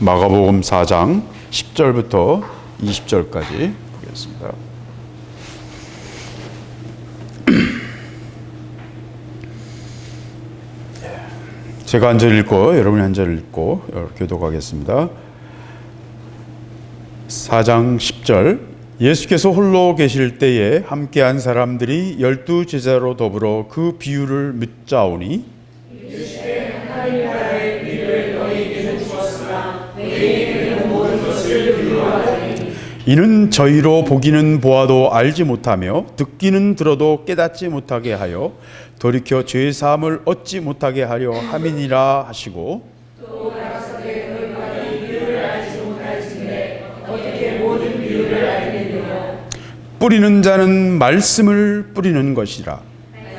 마가복음 4장 10절부터 20절까지 보겠습니다. 제가 한 절 읽고 여러분이 한 절 읽고 교독하겠습니다. 4장 10절. 예수께서 홀로 계실 때에 함께한 사람들이 12 제자로 더불어 그 비유를 묻자오니 이는 저희로 보기는 보아도 알지 못하며 듣기는 들어도 깨닫지 못하게 하여 돌이켜 죄 사함을 얻지 못하게 하려 함이니라 하시고, 또 가라사대 너희가 이 비유를 알지 못할진대 어떻게 모든 비유를 알겠느냐. 뿌리는 자는 말씀을 뿌리는 것이라.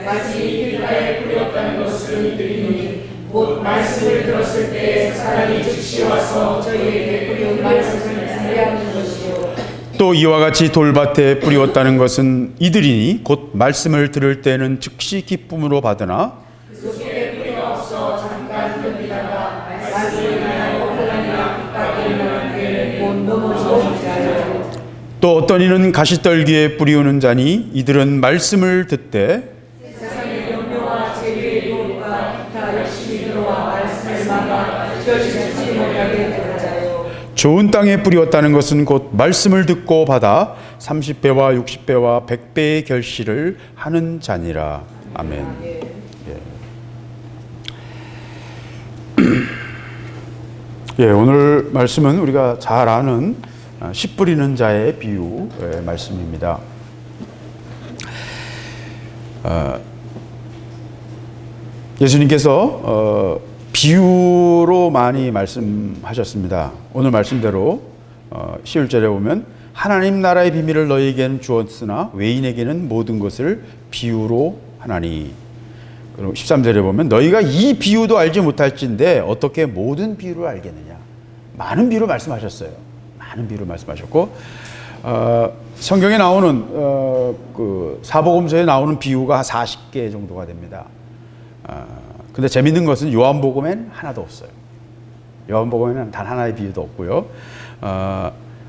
말씀이 길가에 뿌렸다는 것을 이들이니 곧 말씀을 들었을 때 사람이 즉시 와서 저희에게 뿌린 말씀을 살려하는 것이요. 또 이와 같이 돌밭에 뿌리었다는 것은 이들이니 곧 말씀을 들을 때는 즉시 기쁨으로 받으나 그 속에 뿌리가 없어 잠깐 견디다가 말씀을 인하여 혼란이나 핍박이 일어난 뒤에는 곧 넘어져 자요. 또 어떤 이는 가시떨기에 뿌리우는 자니 이들은 말씀을 듣되 세상의 염려와 재리의 유혹과 기타 열심히 들어와 말씀을 막아 지켜지지 못하게 되는 자요. 좋은 땅에 뿌리었다는 것은 곧 말씀을 듣고 받아 30배와 60배와 100배의 결실을 하는 자니라. 아멘. 예. 예, 오늘 말씀은 우리가 잘 아는 씨 뿌리는 자의 비유의 말씀입니다. 예수님께서 비유로 많이 말씀하셨습니다. 오늘 말씀대로 11절에 보면 하나님 나라의 비밀을 너희에게는 주었으나 외인에게는 모든 것을 비유로 하나니. 그리고 13절에 보면 너희가 이 비유도 알지 못할진데 어떻게 모든 비유를 알겠느냐. 많은 비유를 말씀하셨어요. 많은 비유를 말씀하셨고 성경에 나오는 그 사복음서에 나오는 비유가 40개 정도가 됩니다. 근데 재밌는 것은 요한복음엔 하나도 없어요. 요한복음에는 단 하나의 비유도 없고요.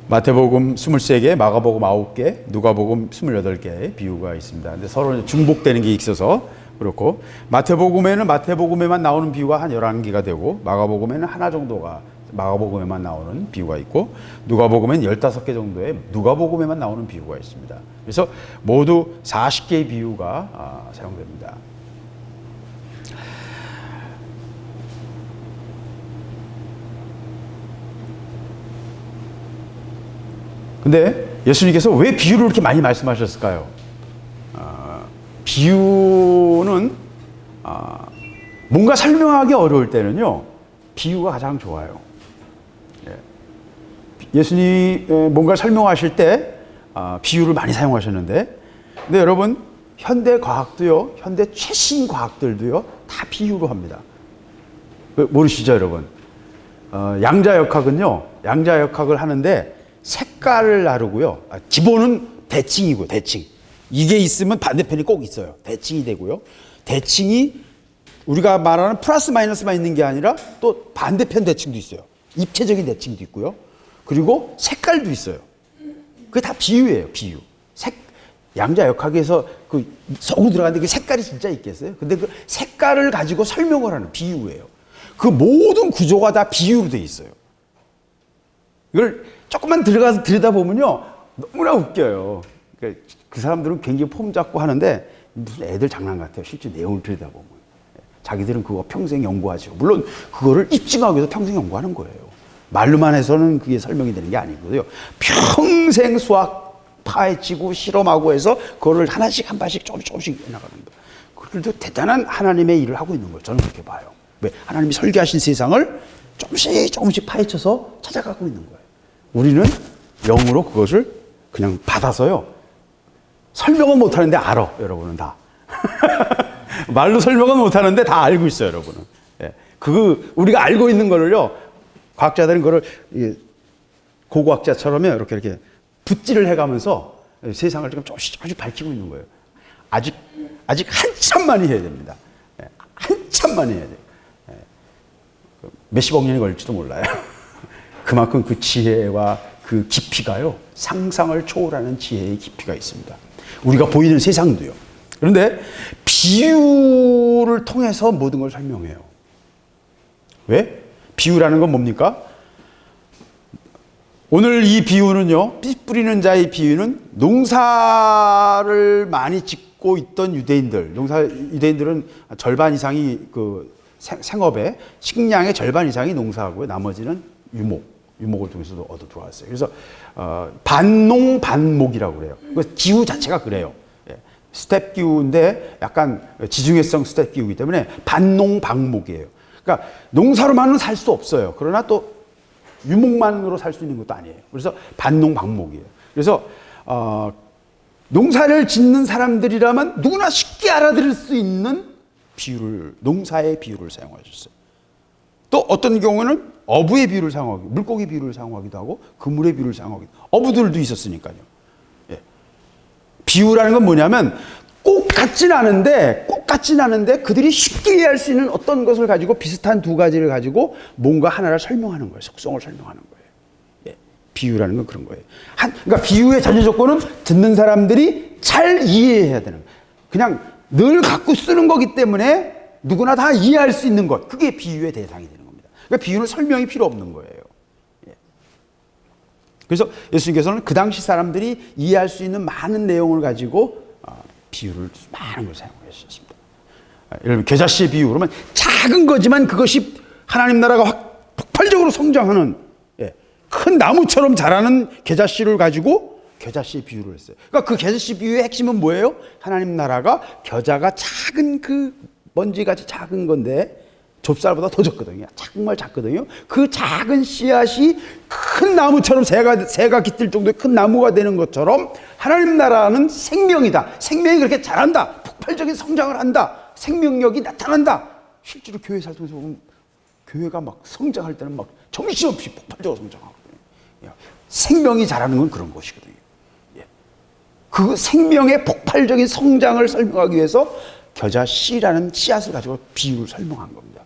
마태복음 23개, 마가복음 9개, 누가복음 28개의 비유가 있습니다. 근데 서로 중복되는 게 있어서 그렇고, 마태복음에는 마태복음에만 나오는 비유가 한 11개가 되고, 마가복음에는 하나 정도가 마가복음에만 나오는 비유가 있고, 누가복음엔 15개 정도의 누가복음에만 나오는 비유가 있습니다. 그래서 모두 40개의 비유가 사용됩니다. 근데 예수님께서 왜 비유를 이렇게 많이 말씀하셨을까요? 비유는 뭔가 설명하기 어려울 때는요, 비유가 가장 좋아요. 예수님이 뭔가 설명하실 때 비유를 많이 사용하셨는데, 근데 여러분 현대 과학도요, 현대 최신 과학들도요, 다 비유로 합니다. 모르시죠, 여러분? 양자역학은요, 양자역학을 하는데 색깔을 나르고요. 기본은 대칭이고요. 대칭. 이게 있으면 반대편이 꼭 있어요. 대칭이 되고요. 대칭이 우리가 말하는 플러스 마이너스만 있는 게 아니라 또 반대편 대칭도 있어요. 입체적인 대칭도 있고요. 그리고 색깔도 있어요. 그게 다 비유예요. 비유. 양자역학에서 그 속으로 들어갔는데 그 색깔이 진짜 있겠어요? 근데 그 색깔을 가지고 설명을 하는 비유예요. 그 모든 구조가 다 비유로 돼 있어요. 이걸 조금만 들어가서 들여다보면요, 너무나 웃겨요. 그러니까 그 사람들은 굉장히 폼 잡고 하는데 무슨 애들 장난 같아요. 실제 내용을 들여다보면. 자기들은 그거 평생 연구하죠. 물론 그거를 입증하기 위해서 평생 연구하는 거예요. 말로만 해서는 그게 설명이 되는 게 아니고요. 평생 수학 파헤치고 실험하고 해서 그거를 하나씩 한 발씩 조금씩 해나가는 거예요. 그들도 대단한 하나님의 일을 하고 있는 거예요. 저는 그렇게 봐요. 왜? 하나님이 설계하신 세상을 조금씩 파헤쳐서 찾아가고 있는 거예요. 우리는 영으로 그것을 그냥 받아서요, 설명은 못하는데 알아. 여러분은 다 말로 설명은 못하는데 다 알고 있어요. 여러분은. 우리가 알고 있는 거를요, 과학자들은 그걸 고고학자처럼요, 이렇게 붓질을 해가면서 세상을 지금 조금씩 밝히고 있는 거예요. 아직 한참 많이 해야 됩니다. 한참 많이 해야 돼요. 몇십억 년이 걸릴지도 몰라요. 그만큼 그 지혜와 그 깊이가요, 상상을 초월하는 지혜의 깊이가 있습니다. 우리가 보이는 세상도요. 그런데 비유를 통해서 모든 걸 설명해요. 왜? 비유라는 건 뭡니까? 오늘 이 비유는요, 씨 뿌리는 자의 비유는 농사를 많이 짓고 있던 유대인들은 절반 이상이 그 생업에 식량의 절반 이상이 농사하고요, 나머지는 유목을 통해서도 얻어 들어왔어요. 그래서 반농 반목이라고 그래요. 그 기후 자체가 그래요. 스텝 기후인데 약간 지중해성 스텝 기후이기 때문에 반농 반목이에요. 그러니까 농사로만은 살 수 없어요. 그러나 또 유목만으로 살 수 있는 것도 아니에요. 그래서 반농 반목이에요. 그래서 농사를 짓는 사람들이라면 누구나 쉽게 알아들을 수 있는 농사의 비유를 사용하셨어요. 또 어떤 경우는 어부의 비유를 사용하기도, 물고기 비유를 사용하기도 하고 그물의 비유를 사용하기도, 어부들도 있었으니까요. 예. 비유라는 건 뭐냐면 꼭 같진 않은데 그들이 쉽게 이해할 수 있는 어떤 것을 가지고 비슷한 두 가지를 가지고 뭔가 하나를 설명하는 거예요. 속성을 설명하는 거예요. 예. 비유라는 건 그런 거예요. 그러니까 비유의 전제 조건은 듣는 사람들이 잘 이해해야 되는 거예요. 그냥 늘 갖고 쓰는 거기 때문에 누구나 다 이해할 수 있는 것. 그게 비유의 대상이 되는 겁니다. 그러니까 비유는 설명이 필요 없는 거예요. 예. 그래서 예수님께서는 그 당시 사람들이 이해할 수 있는 많은 내용을 가지고 비유를 많은 걸 사용하셨습니다. 예를 들면 겨자씨의 비유, 그러면 작은 거지만 그것이 하나님 나라가 폭발적으로 성장하는 큰 나무처럼 자라는 겨자씨를 가지고 겨자씨의 비유를 했어요. 그러니까 그 겨자씨 비유의 핵심은 뭐예요? 하나님 나라가 겨자가 작은 그 먼지같이 작은 건데 좁쌀보다 더 적거든요. 정말 작거든요. 그 작은 씨앗이 큰 나무처럼 새가 깃들 정도의 큰 나무가 되는 것처럼 하나님 나라는 생명이다. 생명이 그렇게 자란다. 폭발적인 성장을 한다. 생명력이 나타난다. 실제로 교회 살 통해서 보면 교회가 막 성장할 때는 막 정신없이 폭발적으로 성장하거든요. 생명이 자라는 건 그런 것이거든요. 그 생명의 폭발적인 성장을 설명하기 위해서 겨자씨라는 씨앗을 가지고 비유를 설명한 겁니다.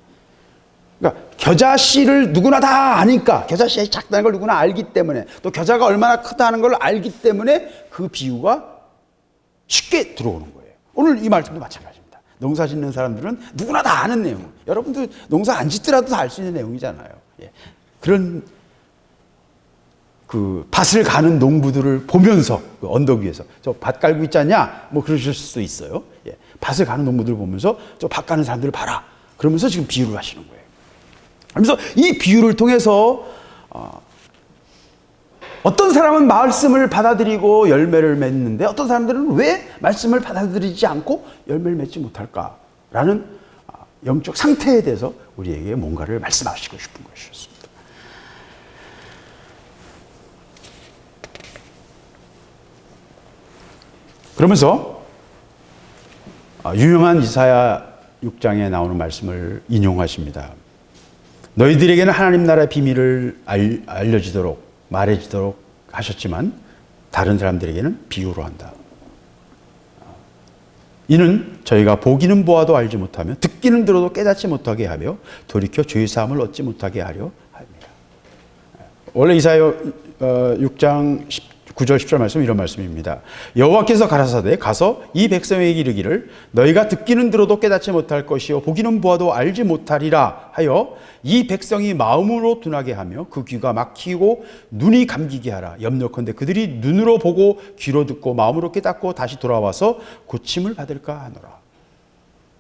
그러니까 겨자씨를 누구나 다 아니까, 겨자씨가 작다는 걸 누구나 알기 때문에, 또 겨자가 얼마나 크다는 걸 알기 때문에 그 비유가 쉽게 들어오는 거예요. 오늘 이 말씀도 마찬가지입니다. 농사 짓는 사람들은 누구나 다 아는 내용, 여러분들 농사 안 짓더라도 다 알 수 있는 내용이잖아요. 그런 그 밭을 가는 농부들을 보면서, 그 언덕 위에서 저 밭 갈고 있지 않냐? 뭐 그러실 수도 있어요. 밭을 가는 농부들을 보면서 저 밭 가는 사람들을 봐라. 그러면서 지금 비유를 하시는 거예요. 그래서 이 비유를 통해서 어떤 사람은 말씀을 받아들이고 열매를 맺는데 어떤 사람들은 왜 말씀을 받아들이지 않고 열매를 맺지 못할까라는 영적 상태에 대해서 우리에게 뭔가를 말씀하시고 싶은 것이었습니다. 그러면서 유명한 이사야 6장에 나오는 말씀을 인용하십니다. 너희들에게는 하나님 나라의 비밀을 알려지도록 말해지도록 하셨지만 다른 사람들에게는 비유로 한다. 이는 저희가 보기는 보아도 알지 못하며 듣기는 들어도 깨닫지 못하게 하며 돌이켜 죄 사함을 얻지 못하게 하려 합니다. 원래 이사야 6장 9절 10절 말씀 이런 말씀입니다. 여호와께서 가라사대 가서 이 백성에게 이르기를 너희가 듣기는 들어도 깨닫지 못할 것이요 보기는 보아도 알지 못하리라 하여 이 백성이 마음으로 둔하게 하며 그 귀가 막히고 눈이 감기게 하라. 염려컨대 그들이 눈으로 보고 귀로 듣고 마음으로 깨닫고 다시 돌아와서 고침을 받을까 하노라.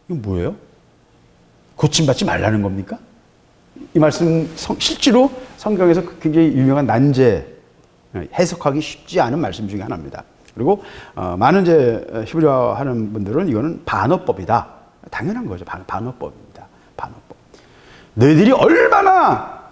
이건 뭐예요? 고침받지 말라는 겁니까? 이 말씀 실제로 성경에서 굉장히 유명한 난제, 해석하기 쉽지 않은 말씀 중에 하나입니다. 그리고 많은 이제 히브리어 하는 분들은 이거는 반어법이다. 당연한 거죠. 반어법입니다. 반어법. 너희들이 얼마나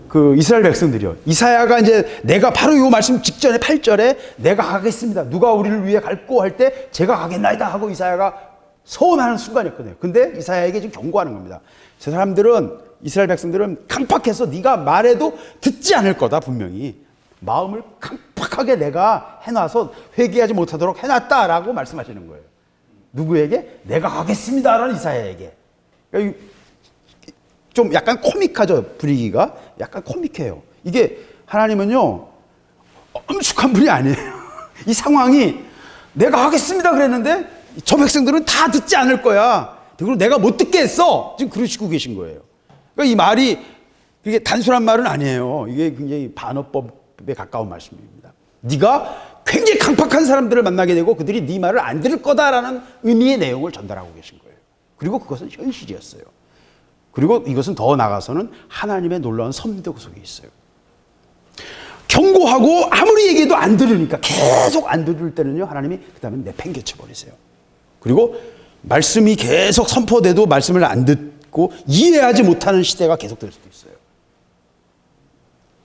그 이스라엘 백성들이요. 이사야가 이제 내가 바로 이 말씀 직전에 8절에 내가 가겠습니다. 누가 우리를 위해 갈고 할 때 제가 가겠나이다 하고 이사야가 서원하는 순간이었거든요. 근데 이사야에게 지금 경고하는 겁니다. 저 사람들은 이스라엘 백성들은 강팍해서 네가 말해도 듣지 않을 거다 분명히. 마음을 강팍하게 내가 해놔서 회개하지 못하도록 해놨다라고 말씀하시는 거예요. 누구에게? 내가 가겠습니다라는 이사야에게. 그러니까 좀 약간 코믹하죠. 분위기가 약간 코믹해요. 이게 하나님은요 엄숙한 분이 아니에요. 이 상황이 내가 하겠습니다 그랬는데 저 백성들은 다 듣지 않을 거야. 그리고 내가 못 듣게 했어. 지금 그러시고 계신 거예요. 그러니까 이 말이 그게 단순한 말은 아니에요. 이게 굉장히 반어법에 가까운 말씀입니다. 네가 굉장히 강팍한 사람들을 만나게 되고 그들이 네 말을 안 들을 거다라는 의미의 내용을 전달하고 계신 거예요. 그리고 그것은 현실이었어요. 그리고 이것은 더 나아가서는 하나님의 놀라운 섭리도 그 속에 있어요. 경고하고 아무리 얘기해도 안 들으니까 계속 안 들을 때는요, 하나님이 그 다음에 내팽개쳐 버리세요. 그리고 말씀이 계속 선포돼도 말씀을 안 듣고 이해하지 못하는 시대가 계속될 수도 있어요.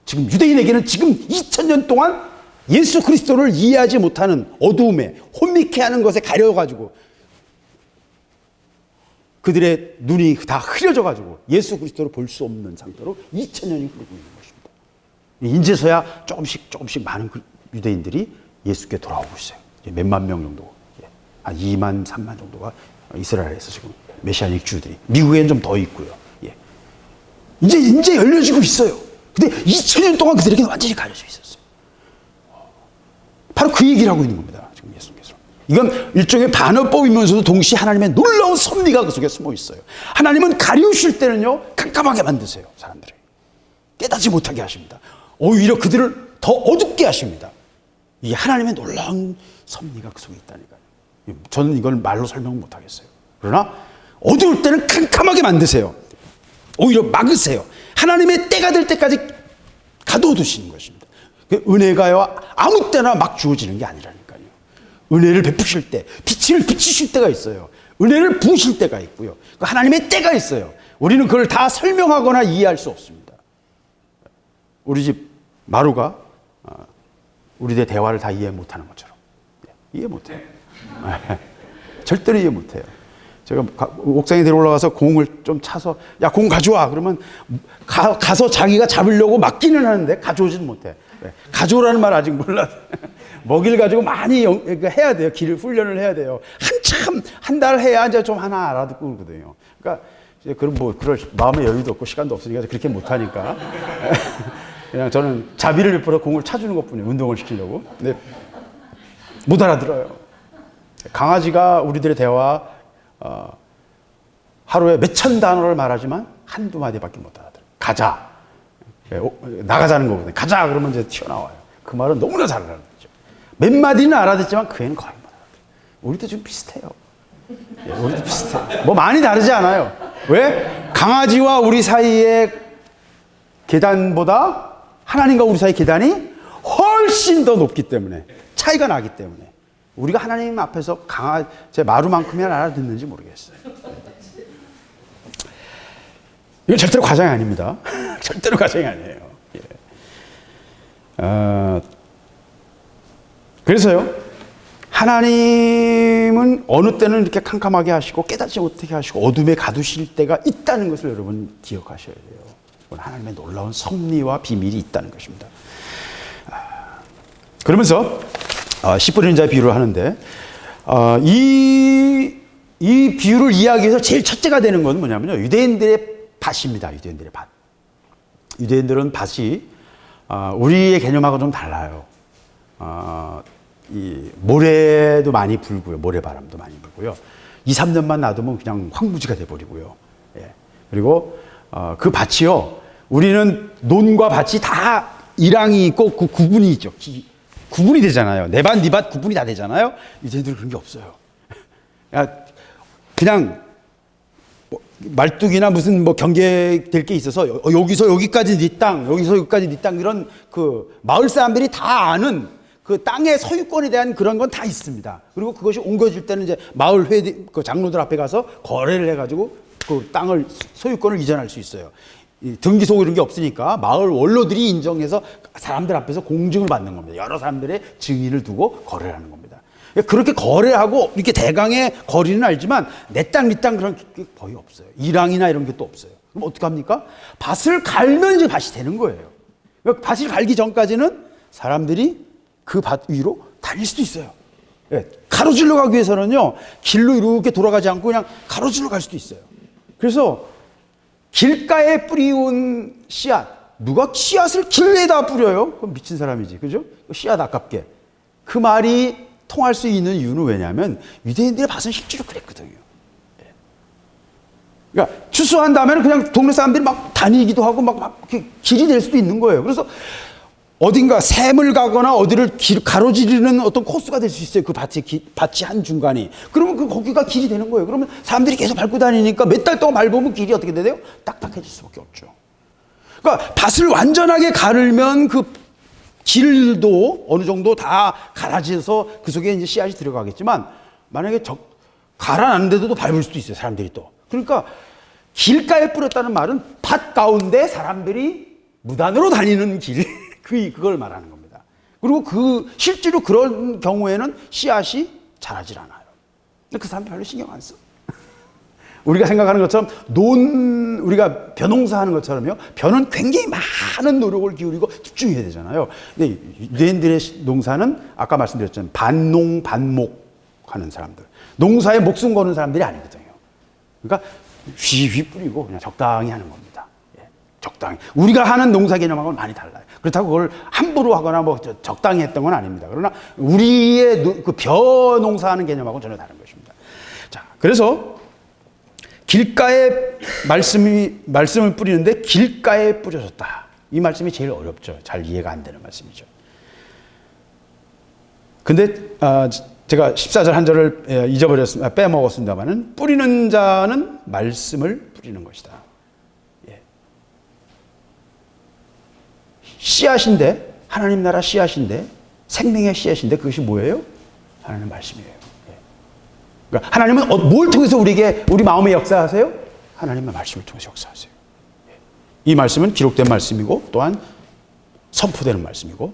지금 유대인에게는 지금 2000년 동안 예수 그리스도를 이해하지 못하는 어두움에 혼미케하는 것에 가려가지고 그들의 눈이 다 흐려져가지고 예수 그리스도를 볼 수 없는 상태로 2000년이 흐르고 있는 것입니다. 이제서야 조금씩 많은 유대인들이 예수께 돌아오고 있어요. 몇만 명 정도, 한 2만, 3만 정도가 이스라엘에서 지금 메시아닉 주들이, 미국에는 좀 더 있고요. 이제 열려지고 있어요. 근데 2000년 동안 그들에게는 완전히 가려져 있었어요. 바로 그 얘기를 하고 있는 겁니다. 지금 예수님께서. 이건 일종의 반어법이면서도 동시에 하나님의 놀라운 섭리가 그 속에 숨어 있어요. 하나님은 가리우실 때는요, 깜깜하게 만드세요. 사람들을. 깨닫지 못하게 하십니다. 오히려 그들을 더 어둡게 하십니다. 이게 하나님의 놀라운 섭리가 그 속에 있다니까요. 저는 이걸 말로 설명 못 하겠어요. 그러나 어두울 때는 캄캄하게 만드세요. 오히려 막으세요. 하나님의 때가 될 때까지 가둬두시는 것입니다. 은혜가요, 아무 때나 막 주어지는 게 아니라니까요. 은혜를 베푸실 때, 빛을 비치실 때가 있어요. 은혜를 부으실 때가 있고요. 하나님의 때가 있어요. 우리는 그걸 다 설명하거나 이해할 수 없습니다. 우리 집 마루가 우리의 대화를 다 이해 못하는 것처럼 이해 못해요. 절대로 이해 못해요. 제가 옥상에 내려 올라가서 공을 좀 차서 야, 공 가져와 그러면 가서 자기가 잡으려고 맡기는 하는데 가져오지는 못해. 가져오라는 말 아직 몰라. 먹이를 가지고 많이 해야 돼요. 길 훈련을 해야 돼요. 한참 한 달 해야 이제 좀 하나 알아듣고 그러거든요. 그러니까 그럼 뭐 그럴 마음의 여유도 없고 시간도 없으니까 그렇게 못하니까 그냥 저는 자비를 베풀어 공을 차주는 것뿐이에요. 운동을 시키려고. 근데 못 알아들어요. 강아지가 우리들의 대화 하루에 몇천 단어를 말하지만 한두 마디밖에 못 알아들어요. 가자. 나가자는 거거든요. 가자 그러면 이제 튀어나와요. 그 말은 너무나 잘 알아듣죠. 몇 마디는 알아듣지만 그 애는 거의 못 알아들어요. 우리도 좀 비슷해요. 우리도 비슷해요. 뭐 많이 다르지 않아요. 왜? 강아지와 우리 사이의 계단보다 하나님과 우리 사이의 계단이 훨씬 더 높기 때문에, 차이가 나기 때문에 우리가 하나님 앞에서 제 마루만큼이나 알아듣는지 모르겠어요. 이건 절대로 과장이 아닙니다. 절대로 과장이 아니에요. 그래서요, 하나님은 어느 때는 이렇게 캄캄하게 하시고 깨닫지 못하게 하시고 어둠에 가두실 때가 있다는 것을 여러분 기억하셔야 돼요. 그건 하나님의 놀라운 섭리와 비밀이 있다는 것입니다. 그러면서 씨 뿌리는 자의 비유를 하는데 이 비유를 이야기해서 제일 첫째가 되는 건 뭐냐면요, 유대인들의 밭입니다. 유대인들의 밭. 유대인들은 밭이 우리의 개념하고 좀 달라요. 이 모래도 많이 불고요. 모래바람도 많이 불고요. 2, 3년만 놔두면 그냥 황무지가 돼버리고요. 예. 그리고 그 밭이요, 우리는 논과 밭이 다 일항이 있고 그 구분이 있죠. 구분이 되잖아요. 내 밭, 네 밭 구분이 다 되잖아요. 이제들은 그런 게 없어요. 그냥 말뚝이나 무슨 뭐 경계될 게 있어서 여기서 여기까지 네 땅, 여기서 여기까지 네 땅, 이런 그 마을 사람들이 다 아는 그 땅의 소유권에 대한 그런 건 다 있습니다. 그리고 그것이 옮겨질 때는 이제 마을 그 장로들 앞에 가서 거래를 해가지고 그 땅을 소유권을 이전할 수 있어요. 등기소 이런 게 없으니까 마을 원로들이 인정해서 사람들 앞에서 공증을 받는 겁니다. 여러 사람들의 증인을 두고 거래를 하는 겁니다. 그렇게 거래하고 이렇게 대강의 거리는 알지만 내 땅, 네 땅 그런 게 거의 없어요. 일항이나 이런 게 또 없어요. 그럼 어떻게 합니까? 밭을 갈면 이제 밭이 되는 거예요. 밭을 갈기 전까지는 사람들이 그 밭 위로 다닐 수도 있어요. 가로질러 가기 위해서는요, 길로 이렇게 돌아가지 않고 그냥 가로질러 갈 수도 있어요. 그래서 길가에 뿌리온 씨앗. 누가 씨앗을 길에다 뿌려요? 그건 미친 사람이지. 그죠? 씨앗 아깝게. 그 말이 통할 수 있는 이유는 왜냐하면 유대인들이 봐서는 실제로 그랬거든요. 그러니까 추수한 다음에는 그냥 동네 사람들이 막 다니기도 하고 막 길이 될 수도 있는 거예요. 그래서 어딘가 샘을 가거나 어디를 가로지르는 어떤 코스가 될 수 있어요. 그 밭이 한 중간이. 그러면 거기가 길이 되는 거예요. 그러면 사람들이 계속 밟고 다니니까 몇 달 동안 밟으면 길이 어떻게 돼요? 딱딱해질 수밖에 없죠. 그러니까 밭을 완전하게 가르면 그 길도 어느 정도 다 갈아져서 그 속에 이제 씨앗이 들어가겠지만 만약에 갈아놨는데도 밟을 수도 있어요. 사람들이 또. 그러니까 길가에 뿌렸다는 말은 밭 가운데 사람들이 무단으로 다니는 길. 그걸 말하는 겁니다. 그리고 실제로 그런 경우에는 씨앗이 자라질 않아요. 그 사람 별로 신경 안 써. 우리가 생각하는 것처럼 우리가 벼농사 하는 것처럼요. 벼는 굉장히 많은 노력을 기울이고 집중해야 되잖아요. 근데 유대인들의 농사는 아까 말씀드렸잖아요. 반농, 반목 하는 사람들. 농사에 목숨 거는 사람들이 아니거든요. 그러니까 휘휘 뿌리고 그냥 적당히 하는 겁니다. 예, 적당히. 우리가 하는 농사 개념하고는 많이 달라요. 그렇다고 그걸 함부로 하거나 뭐 적당히 했던 건 아닙니다. 그러나 우리의 그 벼 농사하는 개념하고는 전혀 다른 것입니다. 자, 그래서 길가에 말씀을 뿌리는데 길가에 뿌려졌다. 이 말씀이 제일 어렵죠. 잘 이해가 안 되는 말씀이죠. 근데 제가 14절 한 절을 잊어버렸습니다. 빼먹었습니다만은 뿌리는 자는 말씀을 뿌리는 것이다. 예. 씨앗인데 하나님 나라 씨앗인데 생명의 씨앗인데 그것이 뭐예요? 하나님 말씀이에요. 그러니까 하나님은 뭘 통해서 우리 마음에 역사하세요? 하나님의 말씀을 통해서 역사하세요. 이 말씀은 기록된 말씀이고 또한 선포되는 말씀이고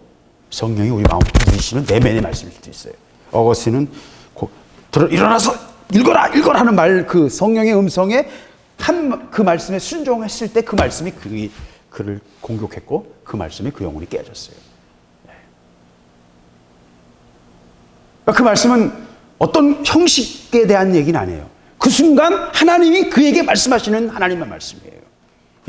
성령이 우리 마음에 누리시는 내면의 말씀일 수도 있어요. 어거스틴은 일어나서 읽어라 하는 말, 그 성령의 음성에 그 말씀에 순종했을 때 그 말씀이 그를 공격했고 그 말씀에 그 영혼이 깨졌어요. 그 말씀은 어떤 형식에 대한 얘기는 아니에요. 그 순간 하나님이 그에게 말씀하시는 하나님의 말씀이에요.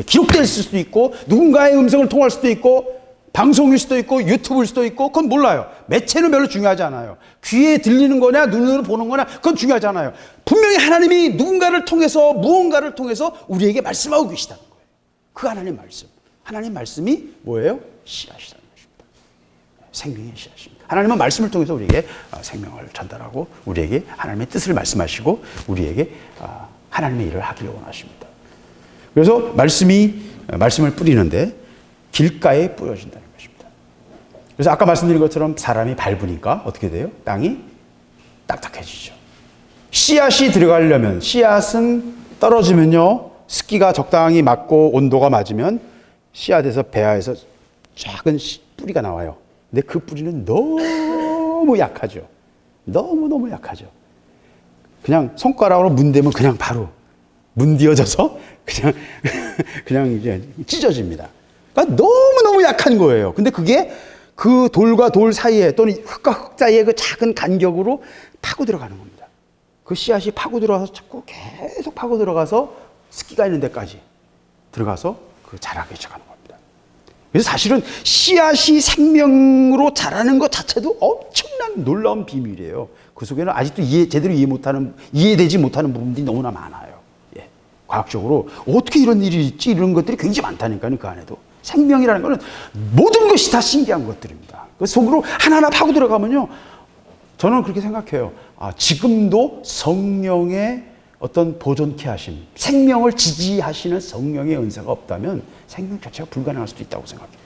기록될 수도 있고 누군가의 음성을 통할 수도 있고 방송일 수도 있고 유튜브일 수도 있고 그건 몰라요. 매체는 별로 중요하지 않아요. 귀에 들리는 거냐 눈으로 보는 거냐 그건 중요하지 않아요. 분명히 하나님이 누군가를 통해서 무언가를 통해서 우리에게 말씀하고 계시다는 거예요. 그 하나님 말씀. 하나님 말씀이 뭐예요? 씨앗이라는 것입니다. 생명의 씨앗입니다. 하나님은 말씀을 통해서 우리에게 생명을 전달하고 우리에게 하나님의 뜻을 말씀하시고 우리에게 하나님의 일을 하기를 원하십니다. 그래서 말씀을 뿌리는데 길가에 뿌려진다는 것입니다. 그래서 아까 말씀드린 것처럼 사람이 밟으니까 어떻게 돼요? 땅이 딱딱해지죠. 씨앗이 들어가려면 씨앗은 떨어지면요 습기가 적당히 맞고 온도가 맞으면 씨앗에서 배아에서 작은 뿌리가 나와요. 근데 그 뿌리는 너무 약하죠. 너무 약하죠. 그냥 손가락으로 문대면 그냥 바로 문디어져서 그냥 이제 찢어집니다. 그러니까 너무 약한 거예요. 근데 그게 그 돌과 돌 사이에 또는 흙과 흙 사이에 그 작은 간격으로 파고 들어가는 겁니다. 그 씨앗이 파고 들어가서 자꾸 계속 파고 들어가서 습기가 있는 데까지 들어가서 그 자라기 시작하는 겁니다. 그래서 사실은 씨앗이 생명으로 자라는 것 자체도 엄청난 놀라운 비밀이에요. 그 속에는 아직도 제대로 이해되지 못하는 부분들이 너무나 많아요. 예. 과학적으로 어떻게 이런 일이 있지? 이런 것들이 굉장히 많다니까요. 그 안에도. 생명이라는 것은 모든 것이 다 신기한 것들입니다. 그 속으로 하나하나 파고 들어가면요. 저는 그렇게 생각해요. 지금도 성령의 어떤 보존케 하심, 생명을 지지하시는 성령의 은사가 없다면 생명 자체가 불가능할 수도 있다고 생각해요.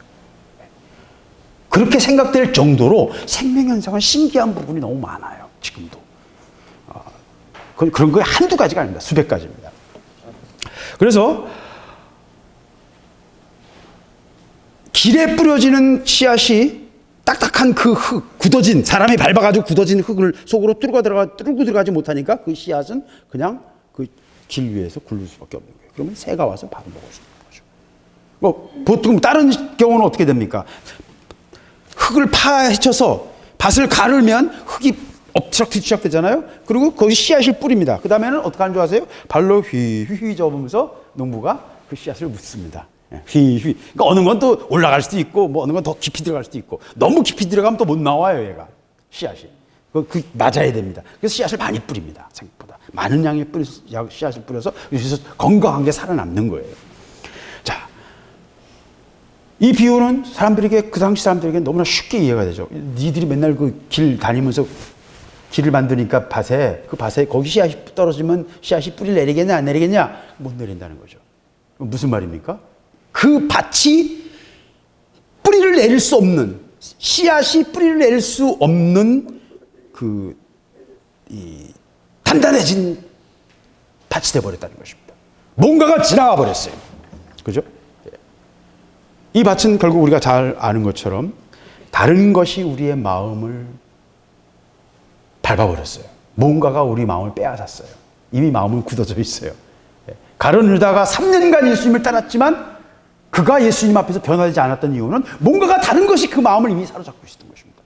그렇게 생각될 정도로 생명 현상은 신기한 부분이 너무 많아요. 지금도. 그런 거 한두 가지가 아닙니다. 수백 가지입니다. 그래서 길에 뿌려지는 씨앗이 딱딱한 그 흙, 굳어진, 사람이 밟아가지고 굳어진 흙을 속으로 뚫고 들어가지 못하니까 그 씨앗은 그냥 그 길 위에서 굴릴 수밖에 없는 거예요. 그러면 새가 와서 밥을 먹을 수 있는 거죠. 보통 다른 경우는 어떻게 됩니까? 흙을 파헤쳐서 밭을 가르면 흙이 엎치락뒤치락 되잖아요. 그리고 거기 씨앗을 뿌립니다. 그 다음에는 어떻게 하는 줄 아세요? 발로 휘휘 접으면서 농부가 그 씨앗을 묻습니다. 그러니까 어느 건 또 올라갈 수도 있고, 뭐 어느 건 더 깊이 들어갈 수도 있고, 너무 깊이 들어가면 또 못 나와요, 얘가. 씨앗이. 그 맞아야 됩니다. 그래서 씨앗을 많이 뿌립니다. 생각보다. 많은 양의 씨앗을 뿌려서 여기서 건강하게 살아남는 거예요. 자, 이 비유는 사람들에게, 그 당시 사람들에게 너무나 쉽게 이해가 되죠. 니들이 맨날 그 길 다니면서 길을 만드니까 그 밭에 거기 씨앗이 떨어지면 씨앗이 뿌리를 내리겠냐, 안 내리겠냐? 못 내린다는 거죠. 무슨 말입니까? 그 밭이 뿌리를 내릴 수 없는, 씨앗이 뿌리를 내릴 수 없는 단단해진 밭이 되어버렸다는 것입니다. 뭔가가 지나가 버렸어요. 그죠? 이 밭은 결국 우리가 잘 아는 것처럼 다른 것이 우리의 마음을 밟아버렸어요. 뭔가가 우리 마음을 빼앗았어요. 이미 마음은 굳어져 있어요. 가룟 유다가 3년간 예수님을 따랐지만 그가 예수님 앞에서 변화되지 않았던 이유는 뭔가가 다른 것이 그 마음을 이미 사로잡고 있었던 것입니다.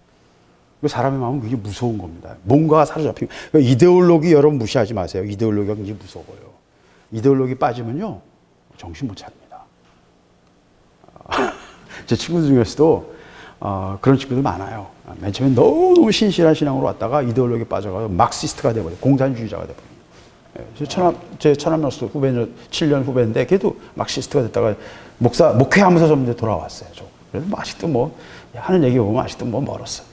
사람의 마음은 굉장히 무서운 겁니다. 뭔가가 사로잡히고. 이데올로기 여러분 무시하지 마세요. 이데올로기가 굉장히 무서워요. 이데올로기 빠지면요, 정신 못 차립니다. 제 친구들 중에서도 그런 친구들 많아요. 맨 처음에 너무 신실한 신앙으로 왔다가 이데올로기에 빠져가지고 막시스트가 돼버려요. 공산주의자가 돼버려요. 제 천안명수 후배, 7년 후배인데 걔도 막시스트가 됐다가 목회하면서 좀 이제 돌아왔어요. 그래서 뭐 아직도 뭐 하는 얘기 보면 아직도 뭐 멀었어.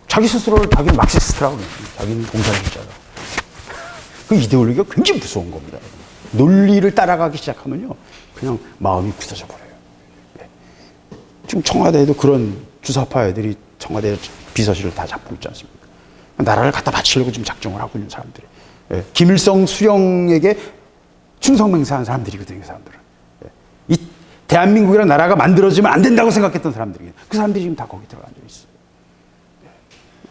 자기 스스로를 자기는 막시스트라고 그래요. 자기는 공산주의자다. 그 이데올로기가 굉장히 무서운 겁니다. 논리를 따라가기 시작하면요, 그냥 마음이 굳어져 버려요. 지금 청와대에도 그런 주사파 애들이 청와대 비서실을 다 잡고 있지 않습니까? 나라를 갖다 바치려고 지금 작정을 하고 있는 사람들이. 김일성 수령에게 충성맹세한 사람들이거든요, 그 사람들은. 이 대한민국이라는 나라가 만들어지면 안 된다고 생각했던 사람들이. 그 사람들이 지금 다 거기 들어가 앉아 있어요.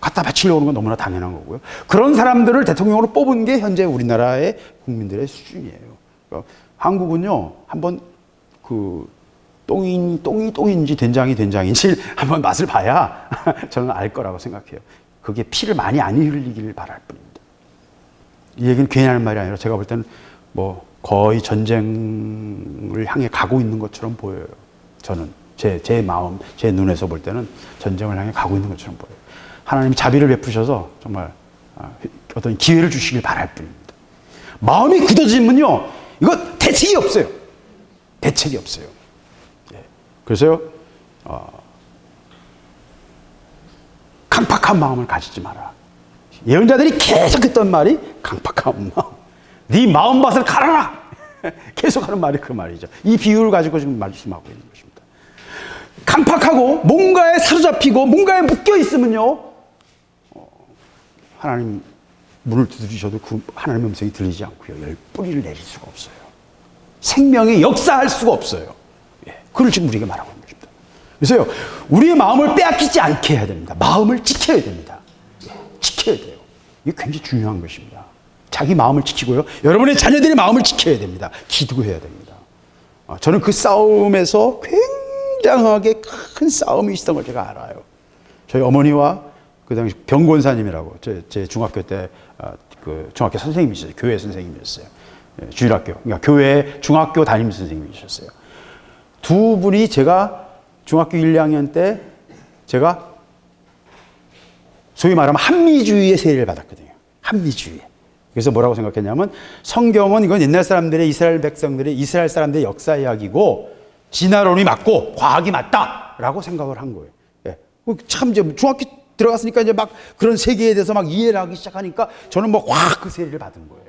갖다 바치려고 하는 건 너무나 당연한 거고요. 그런 사람들을 대통령으로 뽑은 게 현재 우리나라의 국민들의 수준이에요. 그러니까 한국은요, 한번 똥인지 된장인지 한번 맛을 봐야 저는 알 거라고 생각해요. 그게 피를 많이 안 흘리기를 바랄 뿐입니다. 이 얘기는 괜히 하는 말이 아니라 제가 볼 때는 뭐 거의 전쟁을 향해 가고 있는 것처럼 보여요. 저는 제 마음, 제 눈에서 볼 때는 전쟁을 향해 가고 있는 것처럼 보여요. 하나님이 자비를 베푸셔서 정말 어떤 기회를 주시길 바랄 뿐입니다. 마음이 굳어지면요, 이거 대책이 없어요. 대책이 없어요. 그래서요, 강팍한 마음을 가지지 마라. 예언자들이 계속 했던 말이 강팍한 마음. 네 마음밭을 갈아라. 계속 하는 말이 그 말이죠. 이 비유를 가지고 지금 말씀하고 있는 것입니다. 강팍하고 뭔가에 사로잡히고 뭔가에 묶여 있으면요, 하나님 문을 두드리셔도 그 하나님의 음성이 들리지 않고요, 열 뿌리를 내릴 수가 없어요. 생명에 역사할 수가 없어요. 그걸 지금 우리에게 말하고 있는 것입니다. 그래서요, 우리의 마음을 빼앗기지 않게 해야 됩니다. 마음을 지켜야 됩니다. 지켜야 돼요. 이게 굉장히 중요한 것입니다. 자기 마음을 지키고요, 여러분의 자녀들의 마음을 지켜야 됩니다. 기도해야 됩니다. 저는 그 싸움에서 굉장하게 큰 싸움이 있었던 걸 제가 알아요. 저희 어머니와 그 당시 병권사님이라고 제 중학교 때 그 중학교 선생님이셨어요. 교회 선생님이셨어요. 주일학교, 그러니까 교회 중학교 담임 선생님이셨어요. 두 분이 제가 중학교 1, 2학년 때 제가 소위 말하면 한미주의의 세례를 받았거든요. 한미주의. 그래서 뭐라고 생각했냐면 성경은 이건 옛날 사람들의 이스라엘 사람들의 역사 이야기고 진화론이 맞고 과학이 맞다라고 생각을 한 거예요. 참 이제 중학교 들어갔으니까 이제 막 그런 세계에 대해서 막 이해를 하기 시작하니까 저는 뭐 확 그 세례를 받은 거예요.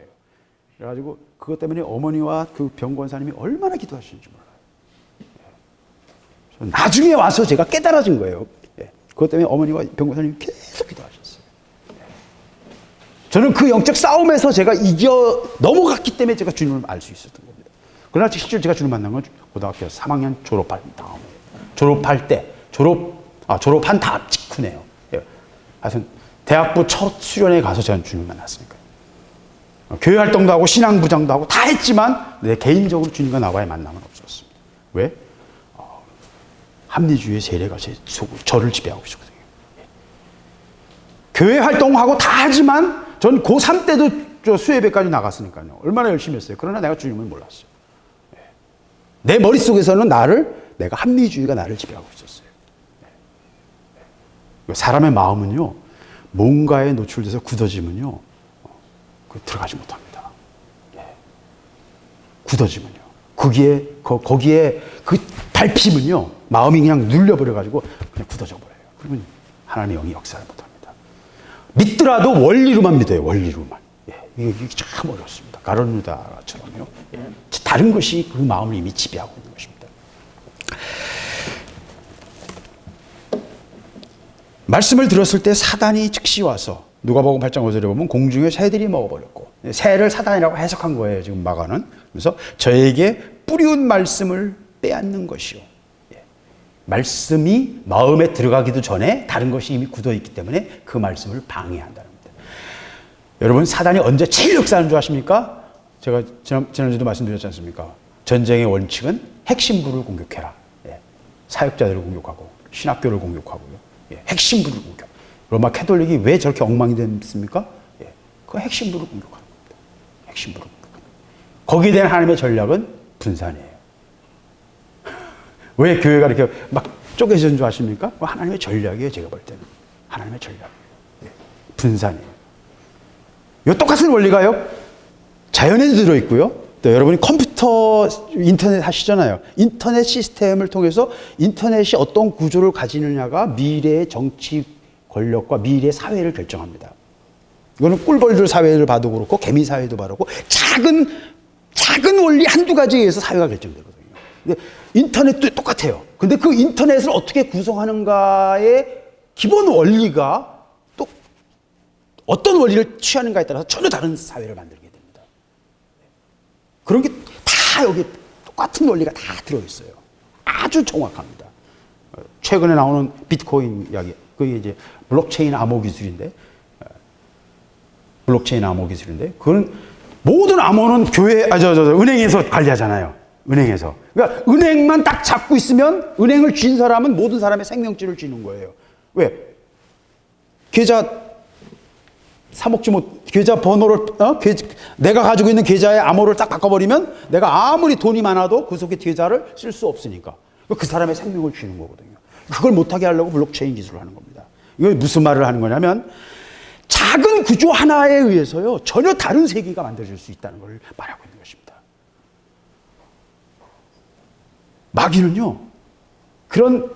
그래가지고 그것 때문에 어머니와 그 병권사님이 얼마나 기도하시는지 몰라요. 나중에 와서 제가 깨달아진 거예요. 그것 때문에 어머니와 병권사님이 계속 기도하셨어요. 저는 그 영적 싸움에서 제가 이겨 넘어갔기 때문에 제가 주님을 알 수 있었던 겁니다. 그러나 실제로 제가 주님 만난 건 고등학교 3학년 졸업한 다음에, 졸업한 다음 직후네요. 하여튼 대학부 첫 수련회 가서 제가 주님을 만났으니까요. 교회 활동도 하고 신앙부장도 하고 다 했지만 내 개인적으로 주님과 나와의 만남은 없었습니다. 왜? 합리주의의 세례가 저를 지배하고 있었거든요. 교회 활동하고 다 하지만 전 고3 때도 저 수예배까지 나갔으니까요. 얼마나 열심히 했어요. 그러나 내가 주님을 몰랐어요. 내 머릿속에서는 내가 합리주의가 나를 지배하고 있었어요. 사람의 마음은요, 뭔가에 노출돼서 굳어지면요, 들어가지 못합니다. 굳어지면요. 거기에 그 밟히면요, 마음이 그냥 눌려버려가지고 그냥 굳어져 버려요. 그러면 하나님의 영이 역사를 못합니다. 믿더라도 원리로만 믿어요. 원리로만. 이게 참 어렵습니다. 가론유다처럼요. 다른 것이 그 마음을 이미 지배하고 있는 것입니다. 말씀을 들었을 때 사단이 즉시 와서 누가복음 8장 5절에 보면 공중에 새들이 먹어버렸고, 새를 사단이라고 해석한 거예요. 지금 마가는. 그래서 저에게 뿌리운 말씀을 빼앗는 것이요. 말씀이 마음에 들어가기도 전에 다른 것이 이미 굳어있기 때문에 그 말씀을 방해한다는 겁니다. 여러분, 사단이 언제 제일 역사하는 줄 아십니까? 제가 지난주도 말씀드렸지 않습니까? 전쟁의 원칙은 핵심부를 공격해라. 사역자들을 공격하고 신학교를 공격하고요. 핵심부를 공격. 로마 캐톨릭이 왜 저렇게 엉망이 됐습니까? 그 핵심부를 공격하는 겁니다. 핵심부를 공격하는. 거기에 대한 하나님의 전략은 분산이에요. 왜 교회가 이렇게 막 쪼개지는 줄 아십니까? 하나님의 전략이에요. 제가 볼 때는 하나님의 전략. 분산이에요. 이 똑같은 원리가요, 자연에도 들어있고요. 또 여러분이 컴퓨터, 인터넷 하시잖아요. 인터넷 시스템을 통해서 인터넷이 어떤 구조를 가지느냐가 미래의 정치 권력과 미래의 사회를 결정합니다. 이거는 꿀벌들 사회를 봐도 그렇고 개미 사회도 봐도 작은 원리 한두 가지에 의해서 사회가 결정되거든요. 근데 인터넷도 똑같아요. 근데 그 인터넷을 어떻게 구성하는가의 기본 원리가 또 어떤 원리를 취하는가에 따라서 전혀 다른 사회를 만들게 됩니다. 그런 게 다 여기 똑같은 원리가 다 들어있어요. 아주 정확합니다. 최근에 나오는 비트코인 이야기, 그게 이제 블록체인 암호 기술인데, 그건 모든 암호는 은행에서 관리하잖아요. 은행에서. 그러니까 은행만 딱 잡고 있으면, 은행을 쥔 사람은 모든 사람의 생명줄을 쥐는 거예요. 왜? 계좌 계좌 번호를, 내가 가지고 있는 계좌의 암호를 딱 바꿔버리면 내가 아무리 돈이 많아도 그 속에 계좌를 쓸 수 없으니까. 그 사람의 생명을 쥐는 거거든요. 그걸 못하게 하려고 블록체인 기술을 하는 겁니다. 이거 무슨 말을 하는 거냐면, 작은 구조 하나에 의해서요, 전혀 다른 세계가 만들어질 수 있다는 걸 말하고 있는 것입니다. 마귀는요, 그런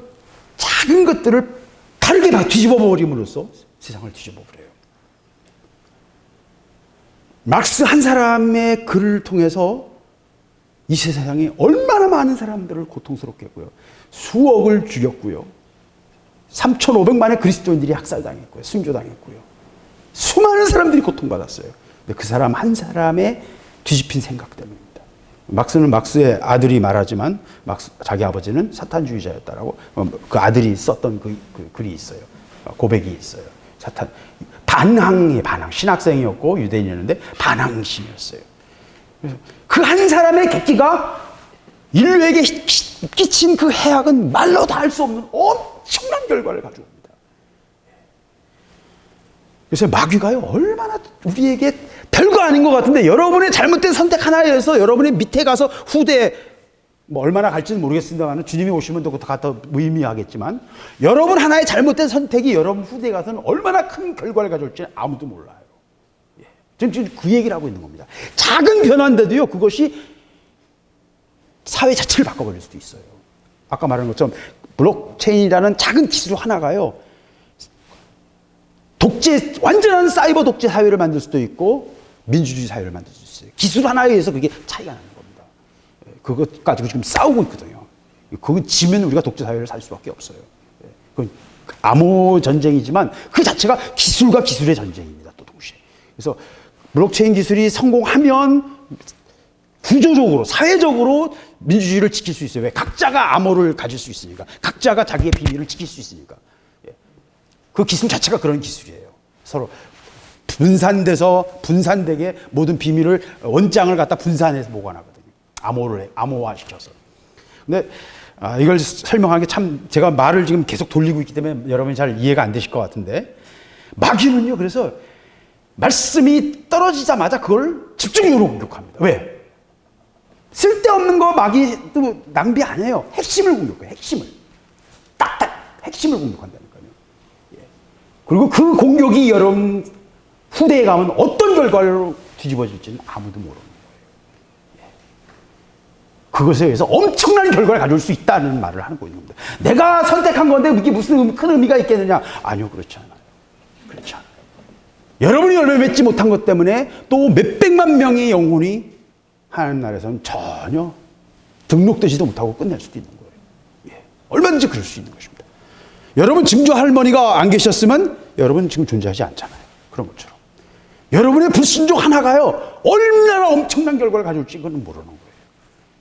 작은 것들을 다르게 뒤집어 버림으로써 세상을 뒤집어 버려요. 막스 한 사람의 글을 통해서 이 세상에 얼마나 많은 사람들을 고통스럽게 했고요. 수억을 죽였고요. 3,500만의 그리스도인들이 학살당했고요. 순교당했고요. 수많은 사람들이 고통받았어요. 근데 그 사람 한 사람의 뒤집힌 생각 때문입니다. 막스는 막스의 아들이 말하지만 자기 아버지는 사탄주의자였다라고 그 아들이 썼던 그 글이 있어요. 고백이 있어요. 반항, 신학생이었고 유대인이었는데 반항심이었어요. 그래서 그 한 사람의 객기가 인류에게 끼친 그 해악은 말로 다 할 수 없는 엄청난 결과를 가져옵니다. 그래서 마귀가요, 얼마나 우리에게 별거 아닌 것 같은데, 여러분의 잘못된 선택 하나에 의해서 여러분의 밑에 가서 후대, 얼마나 갈지는 모르겠습니다만, 주님이 오시면 또 갖다 무의미하겠지만, 여러분 하나의 잘못된 선택이 여러분 후대에 가서는 얼마나 큰 결과를 가져올지 아무도 몰라요. 지금 그 얘기를 하고 있는 겁니다. 작은 변화인데도요, 그것이 사회 자체를 바꿔버릴 수도 있어요. 아까 말한 것처럼 블록체인이라는 작은 기술 하나가요, 완전한 사이버 독재 사회를 만들 수도 있고 민주주의 사회를 만들 수 있어요. 기술 하나에 의해서 그게 차이가 나는 겁니다. 그것 가지고 지금 싸우고 있거든요. 그거 지면 우리가 독재 사회를 살 수밖에 없어요. 그건 암호 전쟁이지만 그 자체가 기술과 기술의 전쟁입니다. 또 동시에. 그래서 블록체인 기술이 성공하면 구조적으로, 사회적으로 민주주의를 지킬 수 있어요. 왜? 각자가 암호를 가질 수 있으니까. 각자가 자기의 비밀을 지킬 수 있으니까. 그 기술 자체가 그런 기술이에요. 서로 분산되게 모든 비밀을, 원장을 갖다 분산해서 보관하거든요. 암호화시켜서. 근데 이걸 설명하기 참, 제가 말을 지금 계속 돌리고 있기 때문에 여러분이 잘 이해가 안 되실 것 같은데, 마귀는요, 그래서 말씀이 떨어지자마자 그걸 집중적으로 공격합니다. 왜? 쓸데없는 거 마귀도 낭비 안 해요. 핵심을 공격해요. 핵심을. 딱딱 핵심을 공격한다니까요. 예. 그리고 그 공격이 여러분 후대에 가면 어떤 결과로 뒤집어질지는 아무도 모르는 거예요. 예. 그것에 의해서 엄청난 결과를 가져올 수 있다는 말을 하는 겁니다. 내가 선택한 건데 이게 무슨 큰 의미가 있겠느냐? 아니요, 그렇지 않아요. 그렇지 않아요. 여러분이 열매 맺지 못한 것 때문에 또 몇백만 명의 영혼이 하나님 나라에서는 전혀 등록되지도 못하고 끝낼 수도 있는 거예요. 예. 얼마든지 그럴 수 있는 것입니다. 여러분 증조 할머니가 안 계셨으면 여러분 지금 존재하지 않잖아요. 그런 것처럼. 여러분의 불순종 하나가요, 얼마나 엄청난 결과를 가져올지 그건 모르는 거예요.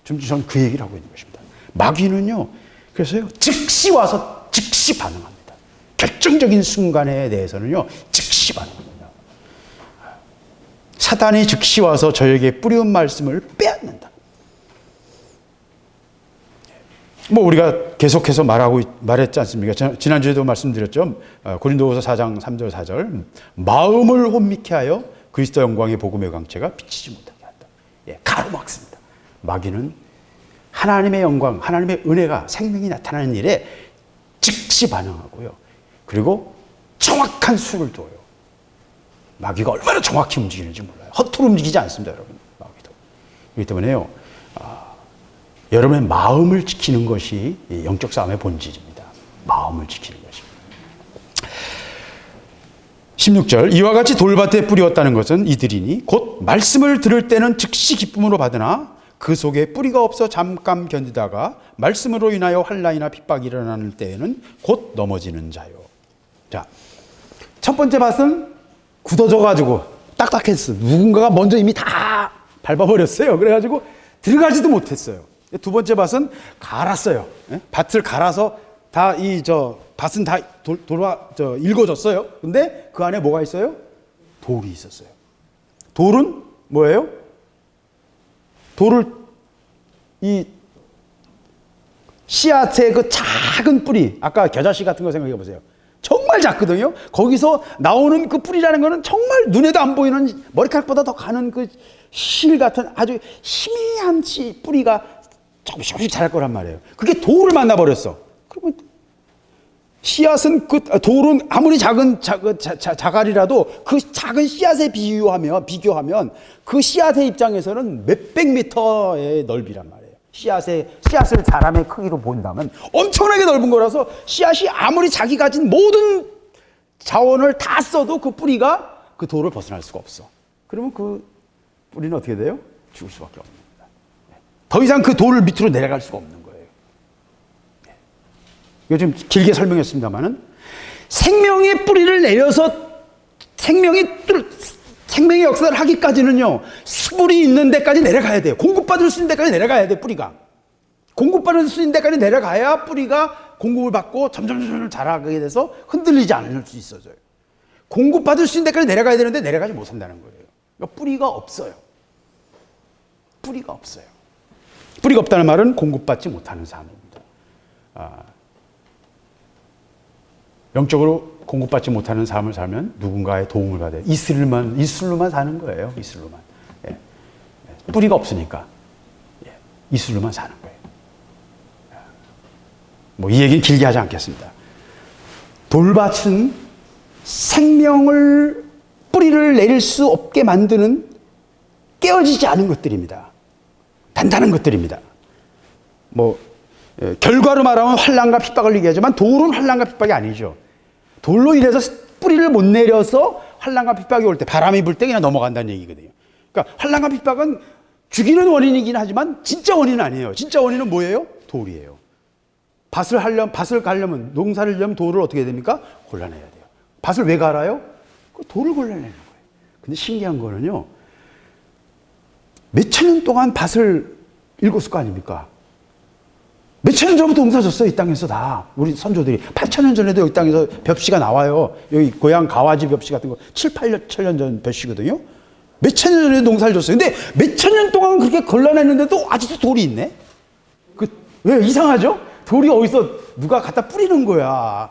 지금 저는 그 얘기를 하고 있는 것입니다. 마귀는요, 그래서요, 즉시 와서 즉시 반응합니다. 결정적인 순간에 대해서는요, 즉시 반응합니다. 사단이 즉시 와서 저에게 뿌리운 말씀을 빼앗는다. 뭐 우리가 계속해서 말했지 않습니까? 지난주에도 말씀드렸죠. 고린도후서 4장 3절 4절 마음을 혼미케 하여 그리스도 영광의 복음의 광채가 비치지 못하게 한다. 예, 가로막습니다. 마귀는 하나님의 영광, 하나님의 은혜가 생명이 나타나는 일에 즉시 반응하고요. 그리고 정확한 수를 둬요. 마귀가 얼마나 정확히 움직이는지 몰라요. 허투루 움직이지 않습니다, 여러분. 마귀도. 그렇기 때문에요, 여러분의 마음을 지키는 것이 영적 싸움의 본질입니다. 마음을 지키는 것입니다. 16절 이와 같이 돌밭에 뿌리었다는 것은 이들이니 곧 말씀을 들을 때는 즉시 기쁨으로 받으나 그 속에 뿌리가 없어 잠깐 견디다가 말씀으로 인하여 환난이나 핍박이 일어나는 때에는 곧 넘어지는 자요. 자, 첫 번째 밭은 굳어져가지고 딱딱했어. 누군가가 먼저 이미 다 밟아버렸어요. 그래가지고 들어가지도 못했어요. 두 번째 밭은 갈았어요. 밭을 갈아서 다 밭은 다 일궈졌어요. 근데 그 안에 뭐가 있어요? 돌이 있었어요. 돌은 뭐예요? 돌을 이 씨앗의 그 작은 뿌리, 아까 겨자씨 같은 거 생각해 보세요. 정말 작거든요. 거기서 나오는 그 뿌리라는 거는 정말 눈에도 안 보이는 머리카락보다 더 가는 그 실 같은 아주 희미한 뿌리가 조금씩 자랄 거란 말이에요. 그게 돌을 만나버렸어. 그러면 씨앗은 돌은 아무리 작은 자갈이라도 그 작은 씨앗에 비교하면 그 씨앗의 입장에서는 몇백 미터의 넓이란 말이에요. 씨앗을 사람의 크기로 본다면 엄청나게 넓은 거라서 씨앗이 아무리 자기 가진 모든 자원을 다 써도 그 뿌리가 그 돌을 벗어날 수가 없어. 그러면 그 뿌리는 어떻게 돼요? 죽을 수밖에 없는 겁니다. 더 이상 그 돌을 밑으로 내려갈 수가 없는 거예요. 이거 좀 길게 설명했습니다만은 생명의 뿌리를 내려서 생명의 역사를 하기까지는요, 수분이 있는 데까지 내려가야 돼요. 공급받을 수 있는 데까지 내려가야 돼요, 뿌리가. 공급받을 수 있는 데까지 내려가야 뿌리가 공급을 받고 점점 자라게 돼서 흔들리지 않을 수 있어져요. 공급받을 수 있는 데까지 내려가야 되는데 내려가지 못한다는 거예요. 그러니까 뿌리가 없어요. 뿌리가 없어요. 뿌리가 없다는 말은 공급받지 못하는 삶입니다. 영적으로 공급받지 못하는 삶을 살면 누군가의 도움을 받아요. 이슬로만 사는 거예요. 이슬로만. 예. 뿌리가 없으니까. 예. 이슬로만 사는 거예요. 뭐 이 얘기는 길게 하지 않겠습니다. 돌밭은 생명을 뿌리를 내릴 수 없게 만드는 깨어지지 않은 것들입니다. 단단한 것들입니다. 결과로 말하면 환난과 핍박을 얘기하지만 돌은 환난과 핍박이 아니죠. 돌로 인해서 뿌리를 못 내려서 환난과 핍박이 올 때, 바람이 불 때 그냥 넘어간다는 얘기거든요. 그러니까 환난과 핍박은 죽이는 원인이긴 하지만 진짜 원인은 아니에요. 진짜 원인은 뭐예요? 돌이에요. 밭을 가려면, 농사를 하려면 돌을 어떻게 해야 됩니까? 골라내야 돼요. 밭을 왜 갈아요? 그 돌을 골라내는 거예요. 근데 신기한 거는요, 몇천 년 동안 밭을 일궜을 거 아닙니까? 몇천 년 전부터 농사 졌어요, 이 땅에서 다. 우리 선조들이. 8천 년 전에도 여기 땅에서 벽시가 나와요. 여기 고향 가와지 벽시 같은 거 7, 8천 년 전 벽시거든요. 몇천 년 전에 농사를 졌어요. 근데 몇천 년 동안 그렇게 걸러냈는데도 아직도 돌이 있네? 왜 이상하죠? 돌이 어디서 누가 갖다 뿌리는 거야.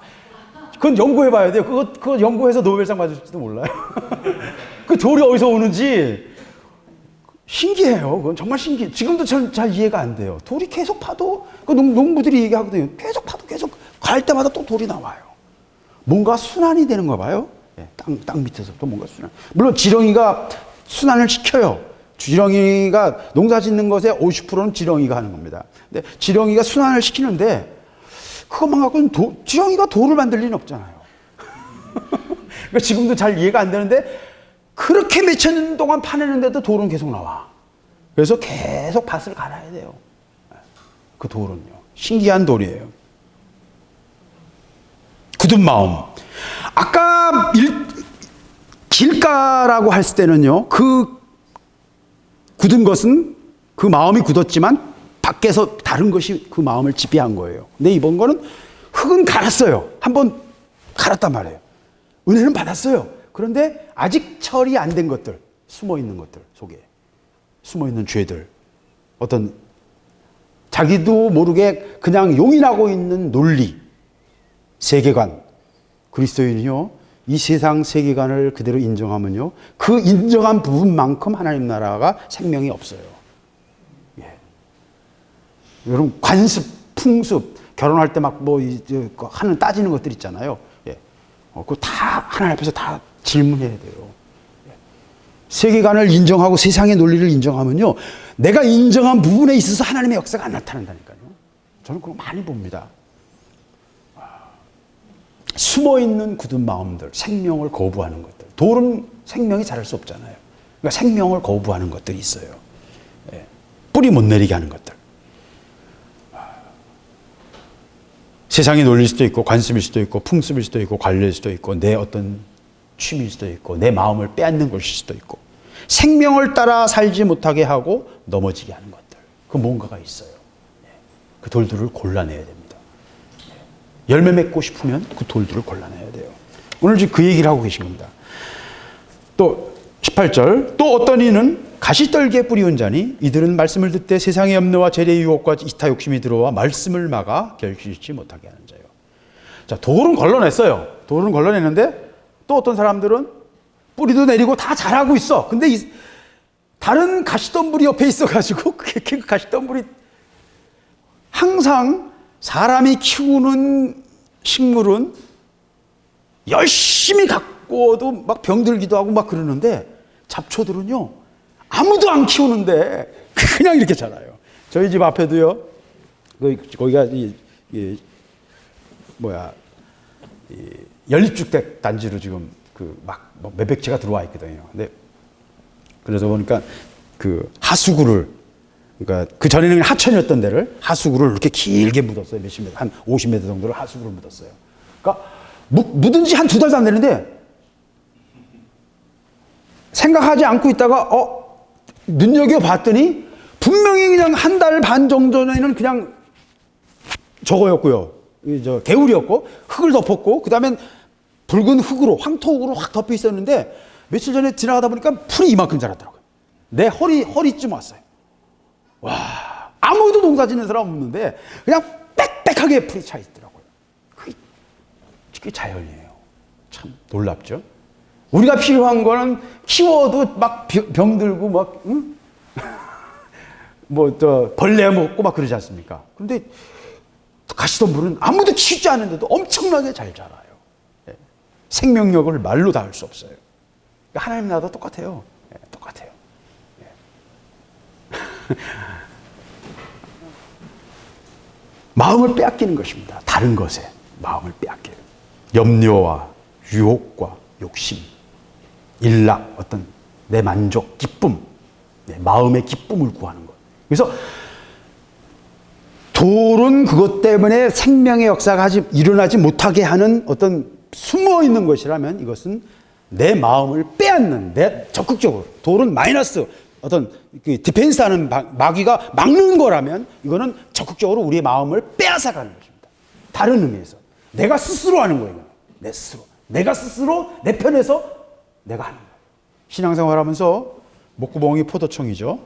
그건 연구해 봐야 돼요. 그거 연구해서 노벨상 받을지도 몰라요. 그 돌이 어디서 오는지 신기해요. 그건 정말 신기해. 지금도 잘 이해가 안 돼요. 돌이 계속 파도, 그 농부들이 얘기하거든요. 계속 파도 계속 갈 때마다 또 돌이 나와요. 뭔가 순환이 되는가 봐요. 예, 땅 밑에서 또 뭔가 순환. 물론 지렁이가 순환을 시켜요. 지렁이가 농사 짓는 것의 50%는 지렁이가 하는 겁니다. 근데 지렁이가 순환을 시키는데 그것만 갖고는 지렁이가 돌을 만들 리는 없잖아요. 그러니까 지금도 잘 이해가 안 되는데 그렇게 몇천 년 동안 파내는데도 돌은 계속 나와. 그래서 계속 밭을 갈아야 돼요. 그 돌은요. 신기한 돌이에요. 굳은 마음. 아까 길가라고 했을 때는요. 그 굳은 것은 그 마음이 굳었지만 밖에서 다른 것이 그 마음을 지배한 거예요. 근데 이번 거는 흙은 갈았어요. 한번 갈았단 말이에요. 은혜는 받았어요. 그런데 아직 처리 안 된 것들, 숨어 있는 것들 속에, 숨어 있는 죄들, 어떤 자기도 모르게 그냥 용인하고 있는 논리, 세계관. 그리스도인이요, 이 세상 세계관을 그대로 인정하면요, 그 인정한 부분만큼 하나님 나라가 생명이 없어요. 예. 여러분, 관습, 풍습, 결혼할 때 막 하는 따지는 것들 있잖아요. 예. 그거 다 하나님 앞에서 다 질문해야 돼요. 세계관을 인정하고 세상의 논리를 인정하면요, 내가 인정한 부분에 있어서 하나님의 역사가 안 나타난다니까요. 저는 그거 많이 봅니다. 숨어있는 굳은 마음들, 생명을 거부하는 것들. 돌은 생명이 자랄 수 없잖아요. 그러니까 생명을 거부하는 것들이 있어요. 예. 뿌리 못 내리게 하는 것들. 세상의 논리일 수도 있고, 관습일 수도 있고, 풍습일 수도 있고, 관료일 수도 있고, 내 어떤 취미일 수도 있고, 내 마음을 빼앗는 것일 수도 있고, 생명을 따라 살지 못하게 하고 넘어지게 하는 것들. 그 뭔가가 있어요. 그 돌들을 골라내야 됩니다. 열매 맺고 싶으면 그 돌들을 골라내야 돼요. 오늘 지금 그 얘기를 하고 계신 겁니다. 또 18절, 또 어떤 이는 가시떨기에 뿌리운 자니 이들은 말씀을 듣되 세상의 염려와 재래의 유혹과 이타 욕심이 들어와 말씀을 막아 결실치 못하게 하는 자요. 자, 돌은 걸러냈어요. 돌은 걸러내는데 또 어떤 사람들은 뿌리도 내리고 다 잘하고 있어. 근데 다른 가시덤불이 옆에 있어가지고 그 가시덤불이 항상 사람이 키우는 식물은 열심히 가꾸어도 막 병들기도 하고 막 그러는데 잡초들은요, 아무도 안 키우는데 그냥 이렇게 자라요. 저희 집 앞에도요, 거기가 연립주택 단지로 지금 막 몇백 채가 들어와 있거든요. 근데 그래서 보니까 그 하수구를, 그러니까 그 전에는 하천이었던 데를 하수구를 이렇게 길게 묻었어요. 몇십 미터, 한 50m 정도를 하수구를 묻었어요. 그러니까 묻은 지 한 2달도 안 되는데 생각하지 않고 있다가 눈여겨 봤더니 분명히 그냥 한 달 반 정도 전에는 그냥 저거였고요. 개울이었고 흙을 덮었고 그다음엔 붉은 흙으로, 황토흙으로 확 덮여 있었는데 며칠 전에 지나가다 보니까 풀이 이만큼 자랐더라고요. 내 허리쯤 왔어요. 와, 아무도 농사 짓는 사람 없는데 그냥 빽빽하게 풀이 차 있더라고요. 그게 자연이에요. 참 놀랍죠? 우리가 필요한 거는 키워도 막 병들고 막, 응? 벌레 먹고 막 그러지 않습니까? 그런데 가시덤불은 아무도 키우지 않는데도 엄청나게 잘 자라요. 예. 생명력을 말로 다 할 수 없어요. 하나님 나라도 똑같아요. 예, 똑같아요. 예. 마음을 빼앗기는 것입니다. 다른 것에 마음을 빼앗겨요. 염려와 유혹과 욕심, 일락, 어떤 내 만족, 기쁨, 내 마음의 기쁨을 구하는 것. 그래서 돌은 그것 때문에 생명의 역사가 일어나지 못하게 하는 어떤 숨어 있는 것이라면 이것은 내 마음을 빼앗는, 적극적으로 돌은 마이너스 어떤 디펜스하는 마귀가 막는 거라면 이거는 적극적으로 우리의 마음을 빼앗아가는 것입니다. 다른 의미에서 내가 스스로 하는 거예요. 내 스스로, 내가 스스로 내 편에서 내가 하는 거예요. 신앙생활하면서 목구멍이 포도청이죠.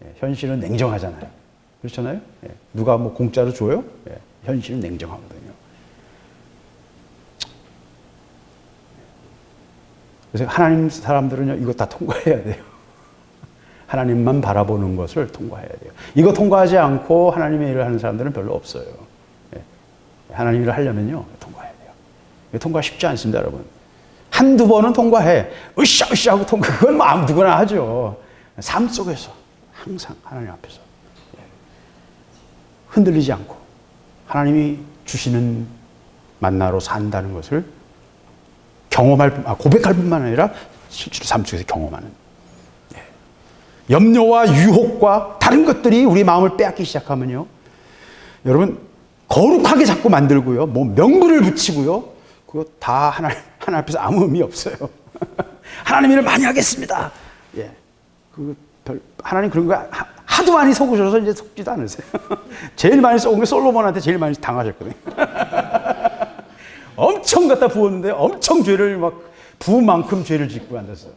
예, 현실은 냉정하잖아요. 그렇잖아요. 예, 누가 공짜로 줘요? 예, 현실은 냉정하거든요. 그래서 하나님 사람들은요, 이거 다 통과해야 돼요. 하나님만 바라보는 것을 통과해야 돼요. 이거 통과하지 않고 하나님의 일을 하는 사람들은 별로 없어요. 하나님 일을 하려면요, 통과해야 돼요. 통과 쉽지 않습니다, 여러분. 한두 번은 통과해. 으쌰으쌰 하고 통과. 그건 뭐 아무 누구나 하죠. 삶 속에서 항상 하나님 앞에서 흔들리지 않고 하나님이 주시는 만나로 산다는 것을 고백할 뿐만 아니라 실제로 삶 속에서 경험하는. 염려와 유혹과 다른 것들이 우리 마음을 빼앗기 시작하면요, 여러분 거룩하게 자꾸 만들고요, 뭐 명분을 붙이고요, 그거 다 하나님 앞에서 아무 의미 없어요. 하나님 일을 많이 하겠습니다. 하나님 그런 거 하도 많이 속으셔서 이제 속지도 않으세요. 제일 많이 속은 게 솔로몬한테 제일 많이 당하셨거든요. 엄청 갖다 부었는데 엄청 죄를 막 부은 만큼 죄를 짓고 앉았어요.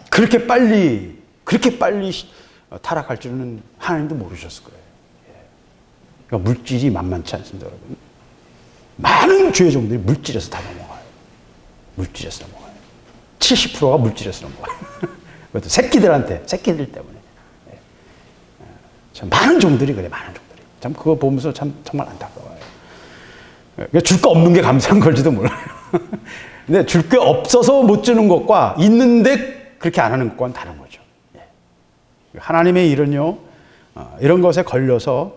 그렇게 빨리 타락할 줄은 하나님도 모르셨을 거예요. 그러니까 물질이 만만치 않습니다, 여러분. 많은 죄의 종들이 물질에서 다 넘어가요. 물질에서 넘어가요. 70%가 물질에서 넘어가요. 그것도 새끼들 때문에. 참 많은 종들이 그래, 많은 종들이. 참 그거 보면서 참 정말 안타까워요. 줄 거 없는 게 감사한 걸지도 몰라요. 근데 줄 게 없어서 못 주는 것과 있는데 그렇게 안 하는 것과는 다른 거죠. 하나님의 일은요, 이런 것에 걸려서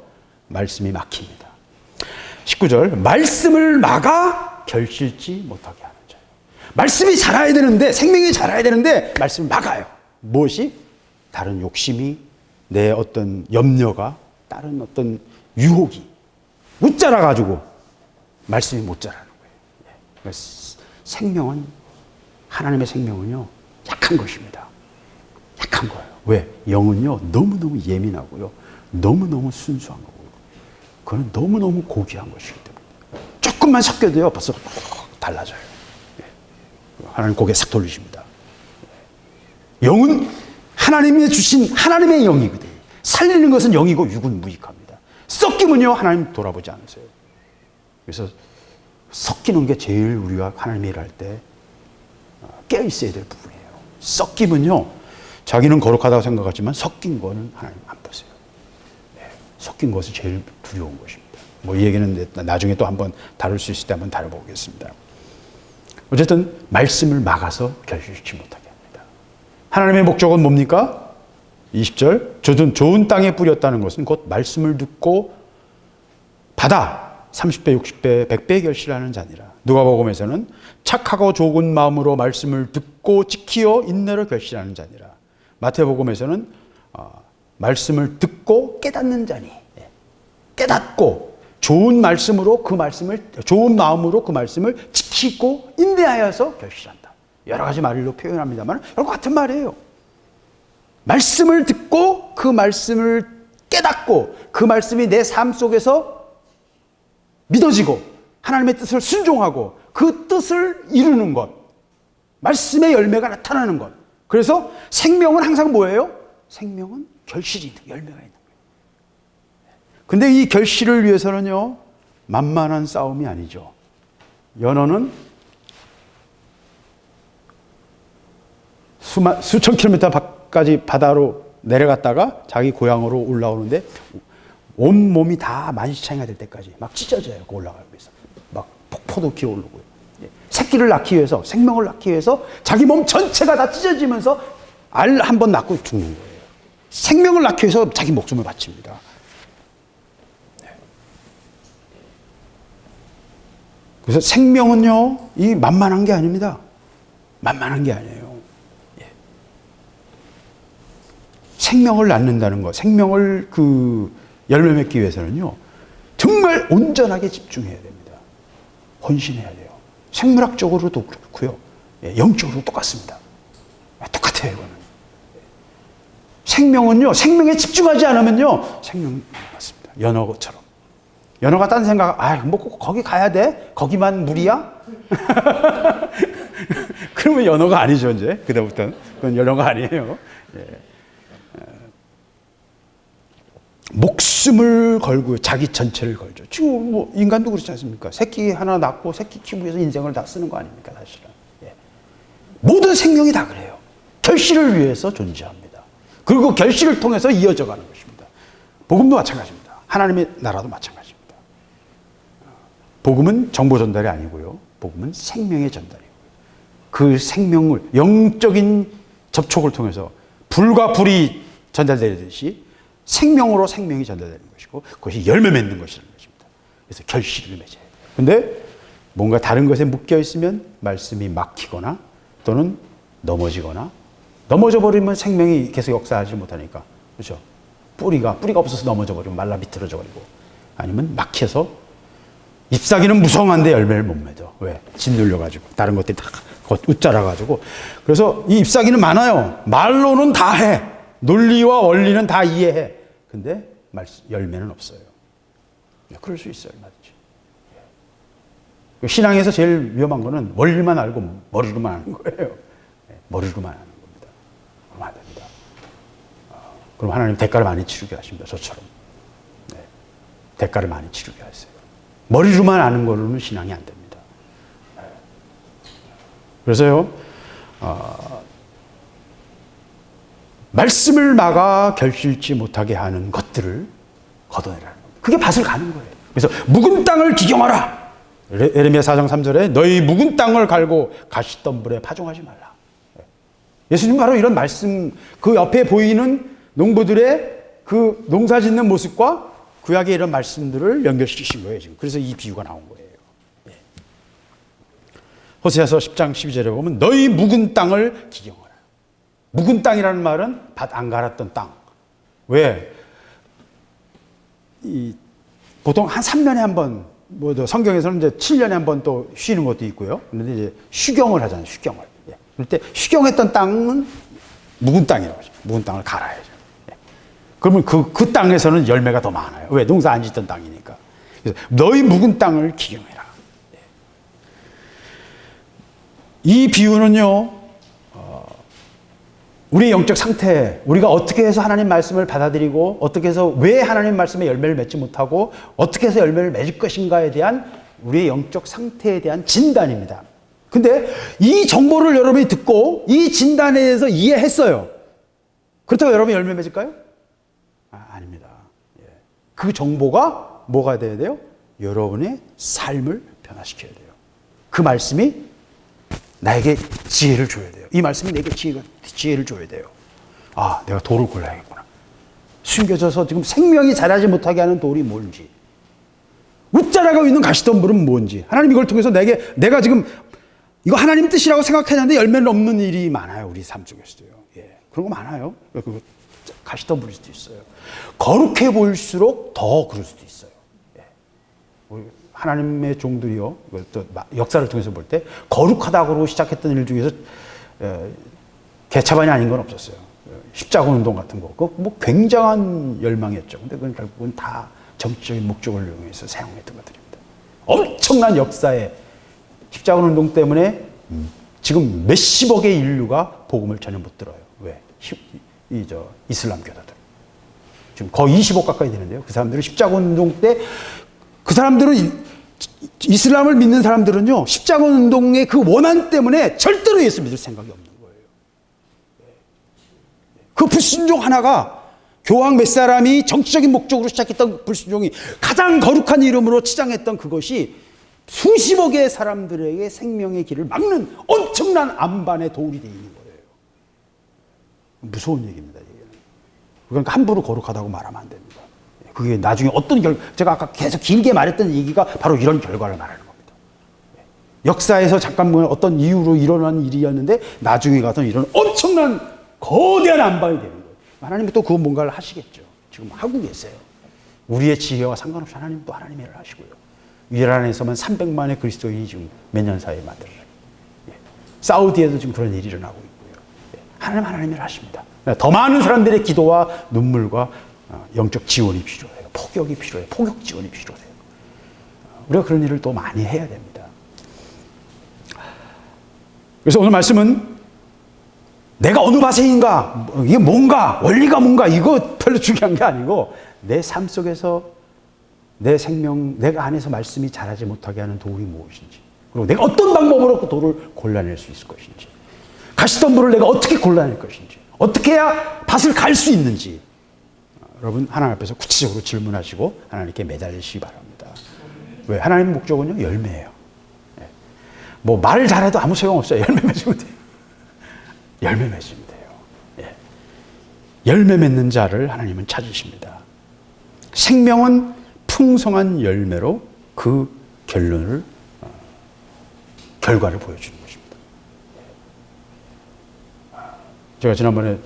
말씀이 막힙니다. 19절, 말씀을 막아 결실치 못하게 하는 자예요. 말씀이 자라야 되는데, 생명이 자라야 되는데 말씀을 막아요. 무엇이? 다른 욕심이, 내 어떤 염려가, 다른 어떤 유혹이 못 자라가지고 말씀이 못 자라는 거예요. 생명은, 하나님의 생명은요, 약한 것입니다. 약한 거예요. 왜? 영은요, 너무너무 예민하고요, 너무너무 순수한 거고요, 그건 너무너무 고귀한 것이기 때문에 조금만 섞여도요, 벌써 달라져요. 하나님 고개 싹 돌리십니다. 영은 하나님이 주신 하나님의 영이거든요. 살리는 것은 영이고 육은 무익합니다. 섞이면요, 하나님 돌아보지 않으세요. 그래서 섞이는 게 제일 우리가 하나님의 일을 할 때 깨어있어야 될 부분이에요. 섞이면요, 자기는 거룩하다고 생각하지만 섞인 거는 하나님 안 보세요. 섞인 것이 제일 두려운 것입니다. 뭐 이 얘기는 나중에 또 한번 다룰 수 있을 때 한번 다뤄보겠습니다. 어쨌든 말씀을 막아서 결실치 못하게 합니다. 하나님의 목적은 뭡니까? 20절, 좋은 땅에 뿌렸다는 것은 곧 말씀을 듣고 받아 30배, 60배, 100배 결실하는 자니라. 누가복음에서는 착하고 좋은 마음으로 말씀을 듣고 지키어 인내로 결실하는 자니라. 마태복음에서는 말씀을 듣고 깨닫는 자니. 깨닫고 좋은 말씀으로 좋은 마음으로 그 말씀을 지키고 인내하여서 결실한다. 여러 가지 말로 표현합니다만 여러 같은 말이에요. 말씀을 듣고 그 말씀을 깨닫고 그 말씀이 내 삶 속에서 믿어지고 하나님의 뜻을 순종하고 그 뜻을 이루는 것, 말씀의 열매가 나타나는 것. 그래서 생명은 항상 뭐예요? 생명은 결실이 있는, 열매가 있는 거예요. 근데 이 결실을 위해서는요, 만만한 싸움이 아니죠. 연어는 수천 킬로미터까지 바다로 내려갔다가 자기 고향으로 올라오는데 온 몸이 다 만시창이가 될 때까지 막 찢어져요. 올라가기 위해서. 막 폭포도 기어오르고요. 새끼를 낳기 위해서, 생명을 낳기 위해서 자기 몸 전체가 다 찢어지면서 알 한 번 낳고 죽는 거예요. 생명을 낳기 위해서 자기 목숨을 바칩니다. 그래서 생명은요, 이 만만한 게 아닙니다. 만만한 게 아니에요. 생명을 낳는다는 것, 생명을 열매 맺기 위해서는요, 정말 온전하게 집중해야 됩니다. 헌신해야 돼요. 생물학적으로도 그렇고요, 영적으로도 똑같습니다. 똑같아요, 이거는. 생명은요, 생명에 집중하지 않으면요, 생명 맞습니다. 연어처럼. 연어가 딴 생각, 뭐 꼭 거기 가야 돼? 거기만 물이야? 그러면 연어가 아니죠, 이제. 그다음부터는. 그건 연어가 아니에요. 목숨을 걸고 자기 전체를 걸죠. 지금 뭐 인간도 그렇지 않습니까? 새끼 하나 낳고 새끼 키우기 위해서 인생을 다 쓰는 거 아닙니까, 사실은. 모든 생명이 다 그래요. 결실을 위해서 존재합니다. 그리고 결실을 통해서 이어져 가는 것입니다. 복음도 마찬가지입니다. 하나님의 나라도 마찬가지입니다. 복음은 정보 전달이 아니고요. 복음은 생명의 전달이에요. 그 생명을 영적인 접촉을 통해서 불과 불이 전달되듯이 생명으로 생명이 전달되는 것이고 그것이 열매 맺는 것이라는 것입니다. 그래서 결실을 맺어야 돼요. 그런데 뭔가 다른 것에 묶여 있으면 말씀이 막히거나 또는 넘어지거나 넘어져 버리면 생명이 계속 역사하지 못하니까 그렇죠? 뿌리가 없어서 넘어져 버리면 말라 비틀어져 버리고 아니면 막혀서 잎사귀는 무성한데 열매를 못 맺어. 왜? 짓눌려가지고 다른 것들이 다 웃자라가지고 그래서 이 잎사귀는 많아요. 말로는 다 해. 논리와 원리는 다 이해해. 근데 열매는 없어요. 그럴 수 있어요. 얼마든지. 신앙에서 제일 위험한 거는 원리만 알고 머리로만 하는 거예요. 머리로만 하는 겁니다. 그러면 안 됩니다. 그럼 하나님 대가를 많이 치르게 하십니다. 저처럼. 네. 대가를 많이 치르게 하세요. 머리로만 아는 거로는 신앙이 안 됩니다. 네. 그래서요, 말씀을 막아 결실치 못하게 하는 것들을 걷어내라는 겁니다. 그게 밭을 가는 거예요. 그래서 묵은 땅을 기경하라. 에레미야 4장 3절에 너희 묵은 땅을 갈고 가시덤불에 파종하지 말라. 예수님 바로 이런 말씀, 그 옆에 보이는 농부들의 그 농사 짓는 모습과 구약의 이런 말씀들을 연결시키신 거예요, 지금. 그래서 이 비유가 나온 거예요. 호세아서 10장 12절에 보면 너희 묵은 땅을 기경하라. 묵은 땅이라는 말은 밭 안 갈았던 땅. 왜? 보통 한 3년에 한 번, 성경에서는 이제 7년에 한 번 또 쉬는 것도 있고요. 그런데 이제 휴경을 하잖아요, 휴경을. 그럴 때 휴경했던 땅은 묵은 땅이라고 하죠. 묵은 땅을 갈아야죠. 그러면 그 땅에서는 열매가 더 많아요. 왜? 농사 안 짓던 땅이니까. 그래서 너희 묵은 땅을 기경해라. 이 비유는요, 우리의 영적 상태, 우리가 어떻게 해서 하나님 말씀을 받아들이고 어떻게 해서 왜 하나님 말씀에 열매를 맺지 못하고 어떻게 해서 열매를 맺을 것인가에 대한 우리의 영적 상태에 대한 진단입니다. 근데 이 정보를 여러분이 듣고 이 진단에 대해서 이해했어요. 그렇다고 여러분이 열매 맺을까요? 아닙니다. 그 정보가 뭐가 돼야 돼요? 여러분의 삶을 변화시켜야 돼요. 그 말씀이 나에게 지혜를 줘야 돼요. 이 말씀이 내게 지혜를 줘야 돼요. 아, 내가 돌을 골라야겠구나. 숨겨져서 지금 생명이 자라지 못하게 하는 돌이 뭔지, 웃자라고 있는 가시덤불은 뭔지, 하나님 이걸 통해서 내가 지금 이거 하나님 뜻이라고 생각했는데 열매는 없는 일이 많아요. 우리 삶 속에서도요. 그런 거 많아요. 가시덤불일 수도 있어요. 거룩해 보일수록 더 그럴 수도 있어요. 하나님의 종들이요, 또 역사를 통해서 볼 때 거룩하다고 시작했던 일 중에서 개차반이 아닌 건 없었어요. 십자군 운동 같은 거, 뭐 굉장한 열망이었죠. 근데 그건 결국은 다 정치적인 목적을 이용해서 사용했던 것들입니다. 엄청난 역사에 십자군 운동 때문에 지금 몇십억의 인류가 복음을 전혀 못 들어요. 왜? 이슬람 교도들. 지금 거의 20억 가까이 되는데요. 그 사람들은 십자군 운동 때, 그 사람들은 이슬람을 믿는 사람들은요, 십자군 운동의 그 원한 때문에 절대로 예수 믿을 생각이 없는 거예요. 그 불순종 하나가, 교황 몇 사람이 정치적인 목적으로 시작했던 불순종이 가장 거룩한 이름으로 치장했던 그것이 수십억의 사람들에게 생명의 길을 막는 엄청난 안반의 돌이 되어 있는 거예요. 무서운 얘기입니다. 그러니까 함부로 거룩하다고 말하면 안 됩니다. 그게 나중에 제가 아까 계속 길게 말했던 얘기가 바로 이런 결과를 말하는 겁니다. 역사에서 잠깐 어떤 이유로 일어난 일이었는데 나중에 가서 이런 엄청난 거대한 안반이 되는 거예요. 하나님이 또 그 뭔가를 하시겠죠. 지금 하고 계세요. 우리의 지혜와 상관없이 하나님 또 하나님의 일을 하시고요. 이란에서만 300만의 그리스도인이 지금 몇 년 사이에 만들어요. 사우디에도 지금 그런 일이 일어나고 있고요. 하나님의 일을 하십니다. 더 많은 사람들의 기도와 눈물과 영적 지원이 필요해요. 포격이 필요해요. 포격 지원이 필요해요. 우리가 그런 일을 또 많이 해야 됩니다. 그래서 오늘 말씀은 내가 어느 밭에인가, 이게 뭔가, 원리가 뭔가, 이거 별로 중요한 게 아니고 내 삶 속에서 내 생명, 내가 안에서 말씀이 자라지 못하게 하는 돌이 무엇인지, 그리고 내가 어떤 방법으로 그 돌을 골라낼 수 있을 것인지, 가시덤불을 내가 어떻게 골라낼 것인지, 어떻게 해야 밭을 갈 수 있는지, 여러분 하나님 앞에서 구체적으로 질문하시고 하나님께 매달리시기 바랍니다. 왜? 하나님의 목적은요, 열매예요. 뭐 말을 잘해도 아무 소용없어요. 열매 맺으면 돼요. 열매 맺으면 돼요. 열매 맺는 자를 하나님은 찾으십니다. 생명은 풍성한 열매로 그 결과를 보여주는 것입니다. 제가 지난번에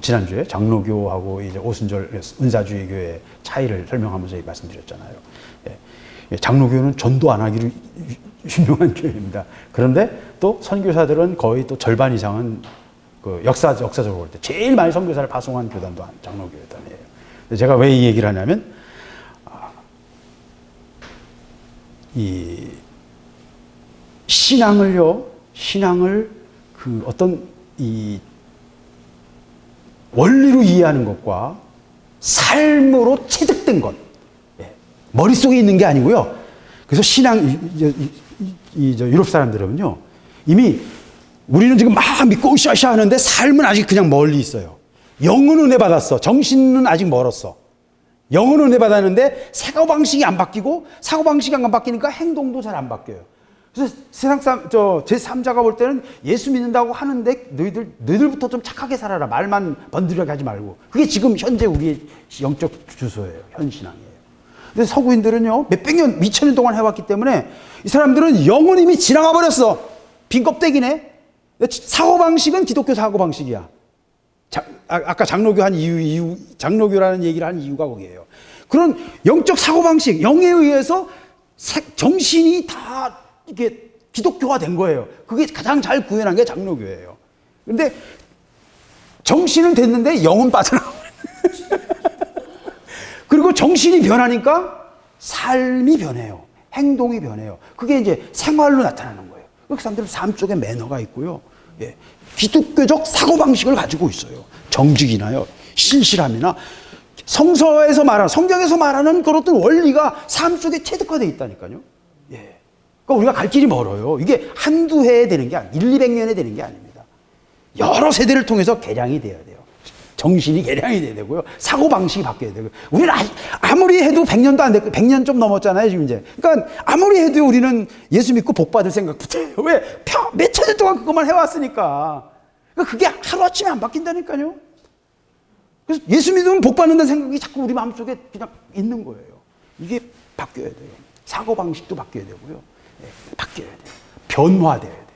지난주에 장로교하고 이제 오순절 은사주의 교회 차이를 설명하면서 말씀드렸잖아요. 장로교는 전도 안 하기로 유명한 교회입니다. 그런데 또 선교사들은 거의 또 절반 이상은 그 역사적으로 볼 때 제일 많이 선교사를 파송한 교단도 장로교단이에요. 제가 왜 이 얘기를 하냐면, 이 신앙을 그 어떤 이 원리로 이해하는 것과 삶으로 체득된 것, 머릿속에 있는 게 아니고요. 그래서 유럽 사람들은요, 이미 우리는 지금 막 믿고 으쌰으쌰 하는데 삶은 아직 그냥 멀리 있어요. 영은 은혜 받았어. 정신은 아직 멀었어. 영은 은혜 받았는데 사고방식이 안 바뀌고, 사고방식이 안 바뀌니까 행동도 잘 안 바뀌어요. 그래서 제3자가 볼 때는 예수 믿는다고 하는데 너희들부터 좀 착하게 살아라. 말만 번들하게 하지 말고. 그게 지금 현재 우리의 영적 주소예요. 현 신앙이에요. 근데 서구인들은요, 몇백 년, 2000년 동안 해왔기 때문에 이 사람들은 영은 이미 지나가 버렸어. 빈 껍데기네. 사고방식은 기독교 사고방식이야. 아까 장로교 한 장로교라는 얘기를 한 이유가 거기에요. 그런 영적 사고방식, 영에 의해서 정신이 다 이게 기독교화 된 거예요. 그게 가장 잘 구현한 게 장로교예요. 근데 정신은 됐는데 영은 빠져나와. 그리고 정신이 변하니까 삶이 변해요. 행동이 변해요. 그게 이제 생활로 나타나는 거예요. 그 사람들은 삶 속에 매너가 있고요. 기독교적 사고방식을 가지고 있어요. 정직이나요, 신실함이나 성경에서 말하는 그런 어떤 원리가 삶 속에 체득화되어 있다니까요. 그러니까 우리가 갈 길이 멀어요. 이게 한두 해에 되는 게 아니에요. 200년에 되는 게 아닙니다. 여러 세대를 통해서 개량이 돼야 돼요. 정신이 개량이 돼야 되고요. 사고방식이 바뀌어야 되고. 우리는 아무리 해도 100년도 안 됐고, 100년 좀 넘었잖아요, 지금 이제. 그러니까 아무리 해도 우리는 예수 믿고 복 받을 생각부터 해요. 왜? 몇 천 년 동안 그것만 해왔으니까. 그러니까 그게 하루아침에 안 바뀐다니까요. 그래서 예수 믿으면 복 받는다는 생각이 자꾸 우리 마음속에 그냥 있는 거예요. 이게 바뀌어야 돼요. 사고방식도 바뀌어야 되고요. 바뀌어야 돼요. 변화돼야 돼요.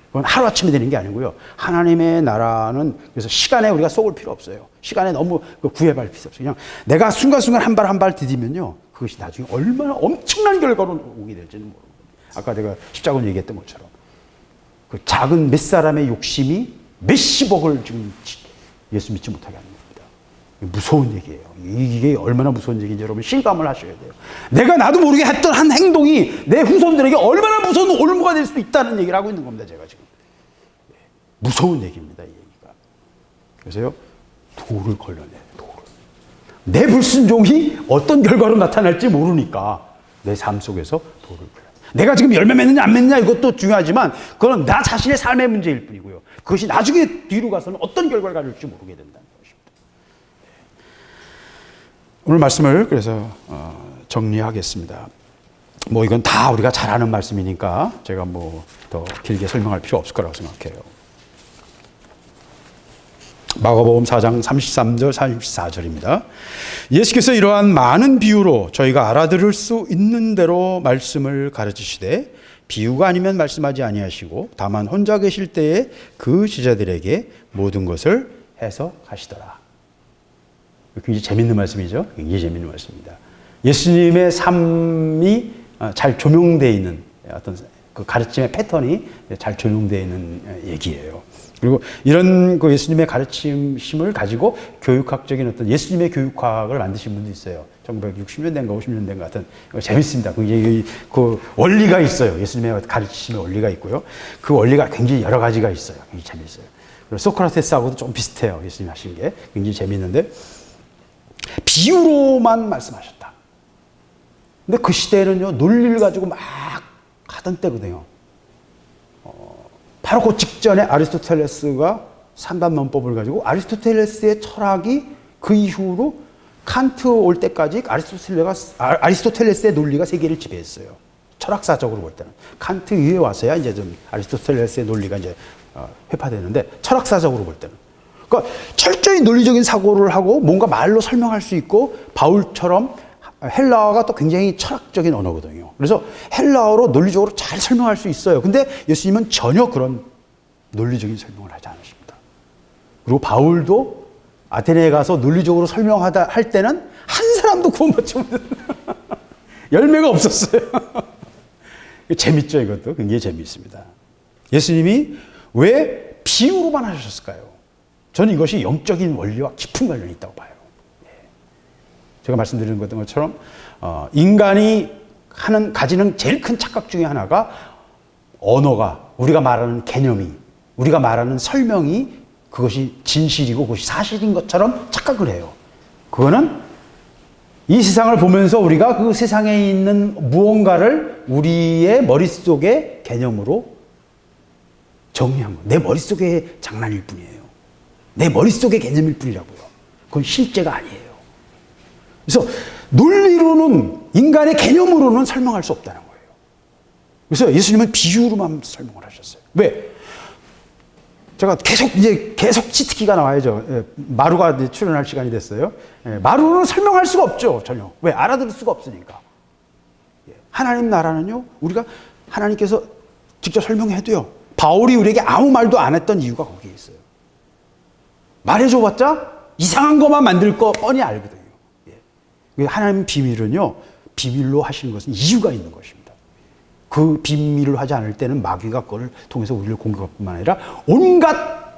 그건 하루아침에 되는 게 아니고요. 하나님의 나라는 그래서 시간에 우리가 쏘을 필요 없어요. 시간에 너무 구애받을 필요 없어요. 그냥 내가 순간순간 한 발 한 발 디디면요, 그것이 나중에 얼마나 엄청난 결과로 오게 될지는 모르고. 아까 내가 십자군 얘기했던 것처럼 그 작은 몇 사람의 욕심이 몇십억을 지금 예수 믿지 못하게 하는 겁니다. 무서운 얘기예요. 이게 얼마나 무서운 얘기인지 여러분 실감을 하셔야 돼요. 나도 모르게 했던 한 행동이 내 후손들에게 얼마나 무서운 올무가 될 수도 있다는 얘기를 하고 있는 겁니다. 제가 지금. 무서운 얘기입니다. 이 얘기가. 그래서요, 돌을 걸러내요. 돌을. 내 불순종이 어떤 결과로 나타날지 모르니까 내 삶 속에서 돌을 걸러내요. 내가 지금 열매 맺느냐 안 맺느냐 이것도 중요하지만 그건 나 자신의 삶의 문제일 뿐이고요. 그것이 나중에 뒤로 가서는 어떤 결과를 가질지 모르게 된다는 것입니다. 오늘 말씀을 그래서 정리하겠습니다. 뭐 이건 다 우리가 잘 아는 말씀이니까 제가 뭐 더 길게 설명할 필요 없을 거라고 생각해요. 마가복음 4장 33절 34절입니다. 예수께서 이러한 많은 비유로 저희가 알아들을 수 있는 대로 말씀을 가르치시되 비유가 아니면 말씀하지 아니하시고 다만 혼자 계실 때에 그 제자들에게 모든 것을 해석하시더라. 굉장히 재밌는 말씀이죠. 굉장히 재밌는 말씀입니다. 예수님의 삶이 잘 조명되어 있는 어떤 그 가르침의 패턴이 잘 조명되어 있는 얘기예요. 그리고 이런 그 예수님의 가르침을 가지고 교육학적인 어떤 예수님의 교육학을 만드신 분도 있어요. 1960년대인가 50년대인가 같은. 재밌습니다. 굉장히 그 원리가 있어요. 예수님의 가르침의 원리가 있고요. 그 원리가 굉장히 여러 가지가 있어요. 굉장히 재밌어요. 그리고 소크라테스하고도 좀 비슷해요. 예수님 하신 게. 굉장히 재밌는데 비유로만 말씀하셨다. 근데 그 시대에는요, 논리를 가지고 막 하던 때거든요. 바로 그 직전에 아리스토텔레스가 산단론법을 가지고 아리스토텔레스의 철학이 그 이후로 칸트 올 때까지 아리스토텔레스의 논리가 세계를 지배했어요. 철학사적으로 볼 때는. 칸트 이후에 와서야 이제 좀 아리스토텔레스의 논리가 이제 회파되는데 철학사적으로 볼 때는. 그러니까 철저히 논리적인 사고를 하고 뭔가 말로 설명할 수 있고 바울처럼 헬라어가 또 굉장히 철학적인 언어거든요. 그래서 헬라어로 논리적으로 잘 설명할 수 있어요. 근데 예수님은 전혀 그런 논리적인 설명을 하지 않으십니다. 그리고 바울도 아테네에 가서 논리적으로 설명하다 할 때는 한 사람도 구원받지 못했어요. 열매가 없었어요. 재밌죠, 이것도. 굉장히 재미있습니다. 예수님이 왜 비유로만 하셨을까요? 저는 이것이 영적인 원리와 깊은 관련이 있다고 봐요. 제가 말씀드린 것처럼 인간이 가지는 제일 큰 착각 중에 하나가 언어가, 우리가 말하는 개념이, 우리가 말하는 설명이 그것이 진실이고 그것이 사실인 것처럼 착각을 해요. 그거는 이 세상을 보면서 우리가 그 세상에 있는 무언가를 우리의 머릿속의 개념으로 정리한 거예요. 내 머릿속의 장난일 뿐이에요. 내 머릿속의 개념일 뿐이라고요. 그건 실제가 아니에요. 그래서 논리로는, 인간의 개념으로는 설명할 수 없다는 거예요. 그래서 예수님은 비유로만 설명을 하셨어요. 왜? 제가 계속 치트키가 나와야죠. 예, 마루가 출연할 시간이 됐어요. 예, 마루는 설명할 수가 없죠, 전혀. 왜? 알아들을 수가 없으니까. 예, 하나님 나라는요, 우리가 하나님께서 직접 설명해도요, 바울이 우리에게 아무 말도 안 했던 이유가 거기에 있어요. 말해줘봤자 이상한 것만 만들 거 뻔히 알거든요. 예. 하나님 비밀은요, 비밀로 하시는 것은 이유가 있는 것입니다. 그 비밀을 하지 않을 때는 마귀가 그걸 통해서 우리를 공격할 뿐만 아니라 온갖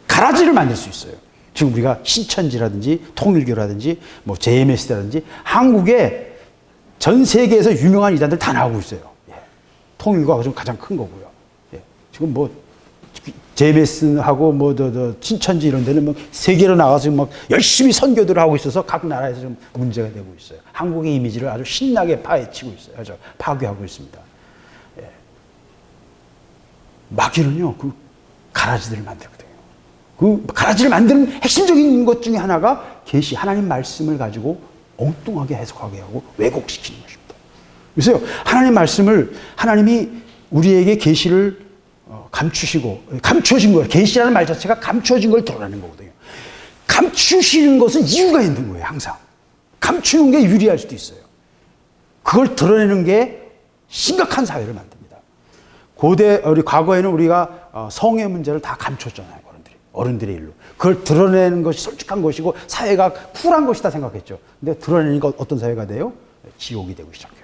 가라지를 만들 수 있어요. 지금 우리가 신천지라든지 통일교라든지 뭐 JMS라든지 한국에 전 세계에서 유명한 이단들 다 나오고 있어요. 예. 통일교가 가장 큰 거고요. 예. 지금 뭐 JMS하고 뭐 신천지 이런 데는 뭐 세계로 나가서 막 열심히 선교들을 하고 있어서 각 나라에서 좀 문제가 되고 있어요. 한국의 이미지를 아주 신나게 파헤치고 있어요. 아주 파괴하고 있습니다. 예. 마귀는요, 그 가라지들을 만들거든요. 그 가라지를 만드는 핵심적인 것 중에 하나가 계시, 하나님 말씀을 가지고 엉뚱하게 해석하게 하고 왜곡시키는 것입니다. 그래서 하나님 말씀을, 하나님이 우리에게 계시를 감추신 거예요. 계시라는 말 자체가 감추어진 걸 드러내는 거거든요. 감추시는 것은 이유가 있는 거예요, 항상. 감추는 게 유리할 수도 있어요. 그걸 드러내는 게 심각한 사회를 만듭니다. 과거에는 우리가 성의 문제를 다 감췄잖아요, 어른들의 일로. 그걸 드러내는 것이 솔직한 것이고 사회가 쿨한 것이다 생각했죠. 근데 드러내니까 어떤 사회가 돼요? 지옥이 되고 시작해요.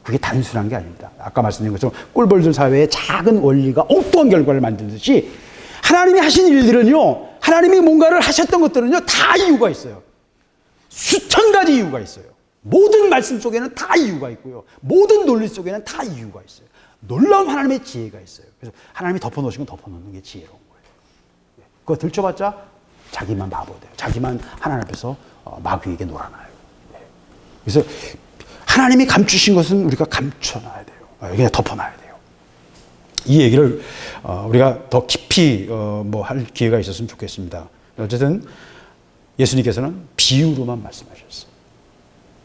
그게 단순한 게 아닙니다. 아까 말씀드린 것처럼 꿀벌들 사회의 작은 원리가 엉뚱한 결과를 만들듯이 하나님이 하신 일들은요, 하나님이 뭔가를 하셨던 것들은요, 다 이유가 있어요. 수천 가지 이유가 있어요. 모든 말씀 속에는 다 이유가 있고요. 모든 논리 속에는 다 이유가 있어요. 놀라운 하나님의 지혜가 있어요. 그래서 하나님이 덮어놓으신 건 덮어놓는 게 지혜로운 거예요. 그거 들춰봤자 자기만 바보 돼요. 자기만 하나님 앞에서 마귀에게 놀아나요. 그래서 하나님이 감추신 것은 우리가 감춰놔야 돼요. 그냥 덮어놔야 돼요. 이 얘기를 우리가 더 깊이 할 기회가 있었으면 좋겠습니다. 어쨌든 예수님께서는 비유로만 말씀하셨어요.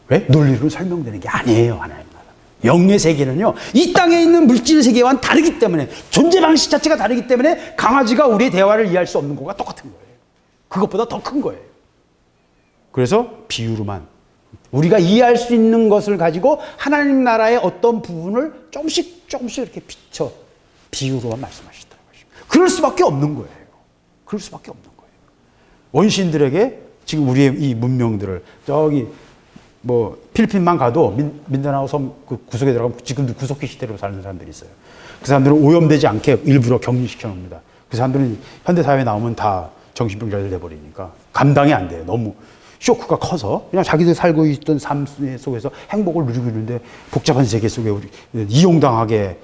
왜? 논리로 설명되는 게 아니에요, 하나님 나라. 영의 세계는요, 이 땅에 있는 물질 세계와는 다르기 때문에, 존재 방식 자체가 다르기 때문에 강아지가 우리의 대화를 이해할 수 없는 것과 똑같은 거예요. 그것보다 더 큰 거예요. 그래서 비유로만, 우리가 이해할 수 있는 것을 가지고 하나님 나라의 어떤 부분을 조금씩 이렇게 비유로만 말씀하시더라고요. 그럴 수밖에 없는 거예요. 그럴 수밖에 없는 거예요. 원시인들에게 지금 우리의 이 문명들을 저기 뭐 필리핀만 가도 민다나오 섬 그 구석에 들어가면 지금도 구석기 시대로 사는 사람들이 있어요. 그 사람들은 오염되지 않게 일부러 격리시켜 놓습니다. 그 사람들은 현대사회에 나오면 다 정신병자들 돼버리니까 감당이 안 돼요. 너무 쇼크가 커서 그냥 자기들 살고 있던 삶 속에서 행복을 누리고 있는데 복잡한 세계 속에 우리 이용당하게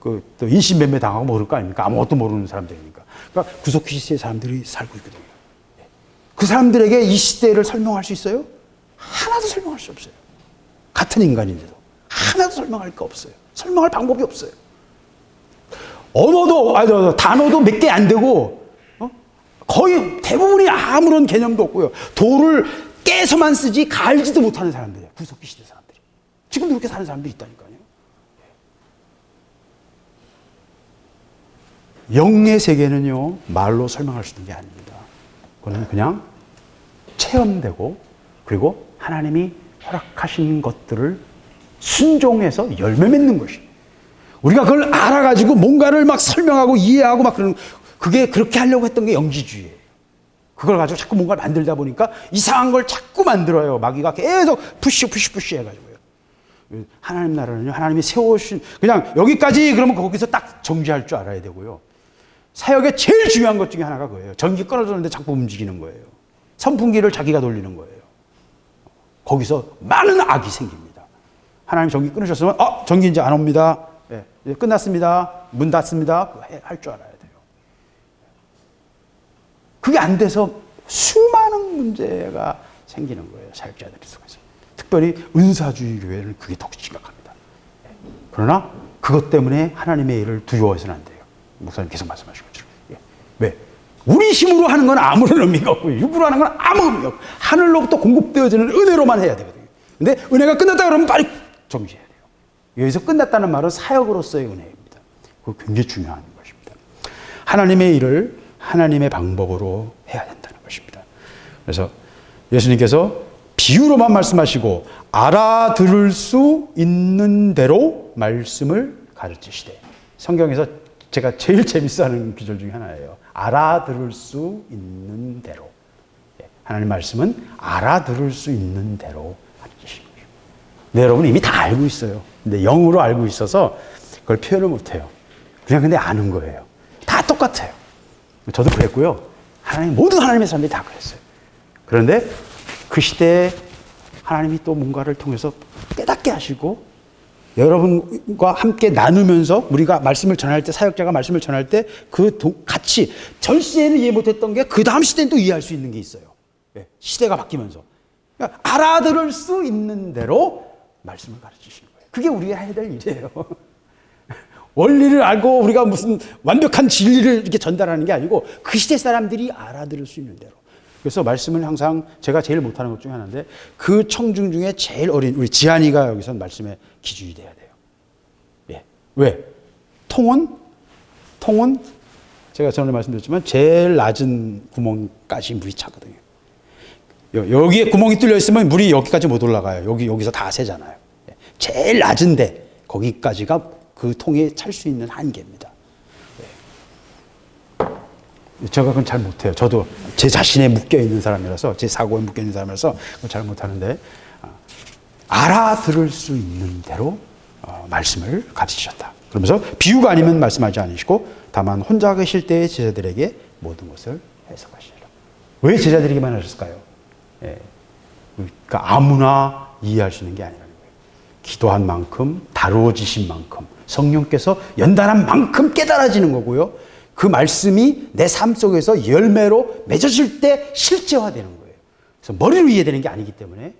또 인신매매 당하고 모를 거 아닙니까? 아무것도 모르는 사람들이니까. 그러니까 구석기 시대의 사람들이 살고 있거든요. 그 사람들에게 이 시대를 설명할 수 있어요? 하나도 설명할 수 없어요. 같은 인간인데도 하나도 설명할 거 없어요. 설명할 방법이 없어요. 단어도 몇 개 안 되고, 거의 대부분이 아무런 개념도 없고요. 돌을 깨서만 쓰지 갈지도 못하는 사람들이에요. 구석기 시대 사람들이. 지금도 그렇게 사는 사람들이 있다니까요. 영의 세계는요, 말로 설명할 수 있는 게 아닙니다. 그건 그냥 체험되고, 그리고 하나님이 허락하신 것들을 순종해서 열매 맺는 것이. 우리가 그걸 알아가지고 뭔가를 막 설명하고 이해하고 막 그러는, 그게 그렇게 하려고 했던 게 영지주의예요. 그걸 가지고 자꾸 뭔가를 만들다 보니까 이상한 걸 자꾸 만들어요. 마귀가 계속 푸시 해가지고요. 하나님 나라는요, 하나님이 세우신, 그냥 여기까지 그러면 거기서 딱 정지할 줄 알아야 되고요. 사역의 제일 중요한 것 중에 하나가 그거예요. 전기 끊어졌는데 자꾸 움직이는 거예요. 선풍기를 자기가 돌리는 거예요. 거기서 많은 악이 생깁니다. 하나님 전기 끊으셨으면, 전기 이제 안 옵니다. 네, 이제 끝났습니다. 문 닫습니다. 할 줄 알아야 돼요. 그게 안 돼서 수많은 문제가 생기는 거예요. 사역자들 속에서. 특별히 은사주의 교회는 그게 더 심각합니다. 그러나 그것 때문에 하나님의 일을 두려워해서는 안 돼요. 목사님 계속 말씀하신 것처럼. 왜? 우리 힘으로 하는 건 아무런 의미가 없고, 육으로 하는 건 아무 의미가 없고, 하늘로부터 공급되어지는 은혜로만 해야 되거든요. 근데 은혜가 끝났다 그러면 빨리 정지해야 돼요. 여기서 끝났다는 말은 사역으로서의 은혜입니다. 그거 굉장히 중요한 것입니다. 하나님의 일을 하나님의 방법으로 해야 된다는 것입니다. 그래서 예수님께서 비유로만 말씀하시고 알아들을 수 있는 대로 말씀을 가르치시되, 성경에서 제가 제일 재밌어하는 구절 중에 하나예요. 알아들을 수 있는 대로. 하나님 말씀은 알아들을 수 있는 대로 가르치시는 거예요. 네, 여러분 이미 다 알고 있어요. 근데 영으로 알고 있어서 그걸 표현을 못해요. 그냥 근데 아는 거예요. 다 똑같아요. 저도 그랬고요. 모든 하나님의 사람들이 다 그랬어요. 그런데 그 시대에 하나님이 또 뭔가를 통해서 깨닫게 하시고, 여러분과 함께 나누면서 우리가 말씀을 전할 때, 사역자가 말씀을 전할 때 같이 전 시대에는 이해 못했던 게 그 다음 시대는 또 이해할 수 있는 게 있어요. 시대가 바뀌면서. 그러니까 알아들을 수 있는 대로 말씀을 가르치시는 거예요. 그게 우리가 해야 될 일이에요. 원리를 알고 우리가 무슨 완벽한 진리를 이렇게 전달하는 게 아니고 그 시대 사람들이 알아들을 수 있는 대로. 그래서 말씀을 항상 제가 제일 못하는 것 중에 하나인데, 그 청중 중에 제일 어린 우리 지한이가 여기서 말씀의 기준이 돼야 돼요. 예. 왜? 통은 제가 전에 말씀드렸지만 제일 낮은 구멍까지 물이 차거든요. 여기에 구멍이 뚫려 있으면 물이 여기까지 못 올라가요. 여기서 다 새잖아요. 제일 낮은데 거기까지가 그 통에 찰 수 있는 한계입니다. 제가 그건 잘 못해요. 저도 제 자신에 묶여있는 사람이라서, 제 사고에 묶여있는 사람이라서 그건 잘 못하는데, 알아들을 수 있는 대로 말씀을 가르치셨다. 그러면서 비유가 아니면 말씀하지 않으시고 다만 혼자 계실 때의 제자들에게 모든 것을 해석하시리라. 왜 제자들에게만 하셨을까요? 그러니까 아무나 이해할 수 있는 게 아니라는 거예요. 기도한 만큼, 다루어지신 만큼, 성령께서 연단한 만큼 깨달아지는 거고요. 그 말씀이 내 삶 속에서 열매로 맺어질 때 실제화되는 거예요. 그래서 머리로 이해되는 게 아니기 때문에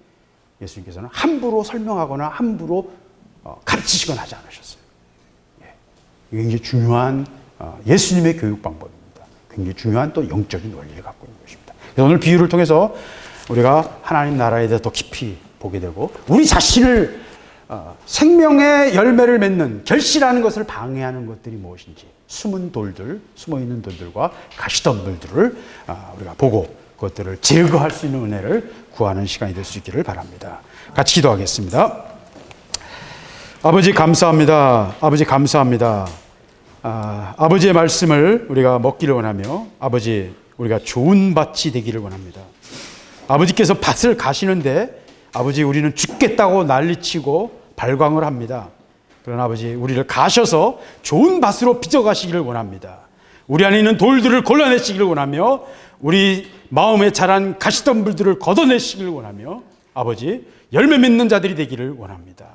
예수님께서는 함부로 설명하거나 함부로 가르치시거나 하지 않으셨어요. 이게 굉장히 중요한 예수님의 교육 방법입니다. 굉장히 중요한 또 영적인 원리를 갖고 있는 것입니다. 그래서 오늘 비유를 통해서 우리가 하나님 나라에 대해서 더 깊이 보게 되고, 우리 자신을 생명의 열매를 맺는 결실하는 것을 방해하는 것들이 무엇인지, 숨어있는 돌들과 가시덤불들을 우리가 보고 그것들을 제거할 수 있는 은혜를 구하는 시간이 될 수 있기를 바랍니다. 같이 기도하겠습니다. 아버지 감사합니다. 아버지 감사합니다. 아버지의 말씀을 우리가 먹기를 원하며, 아버지 우리가 좋은 밭이 되기를 원합니다. 아버지께서 밭을 가시는데 아버지 우리는 죽겠다고 난리치고 발광을 합니다. 그러나 아버지 우리를 가셔서 좋은 밭으로 빚어가시기를 원합니다. 우리 안에 있는 돌들을 골라내시기를 원하며, 우리 마음에 자란 가시덤불들을 걷어내시기를 원하며, 아버지 열매 맺는 자들이 되기를 원합니다.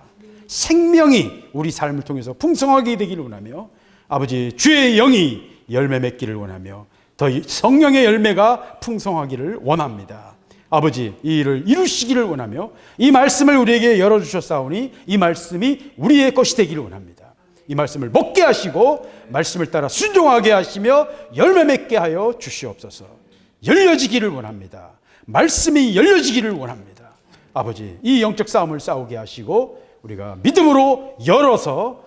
생명이 우리 삶을 통해서 풍성하게 되기를 원하며, 아버지 주의 영이 열매 맺기를 원하며, 더 성령의 열매가 풍성하기를 원합니다. 아버지 이 일을 이루시기를 원하며, 이 말씀을 우리에게 열어주셨사오니 이 말씀이 우리의 것이 되기를 원합니다. 이 말씀을 먹게 하시고 말씀을 따라 순종하게 하시며 열매 맺게 하여 주시옵소서. 열려지기를 원합니다. 말씀이 열려지기를 원합니다. 아버지, 이 영적 싸움을 싸우게 하시고 우리가 믿음으로 열어서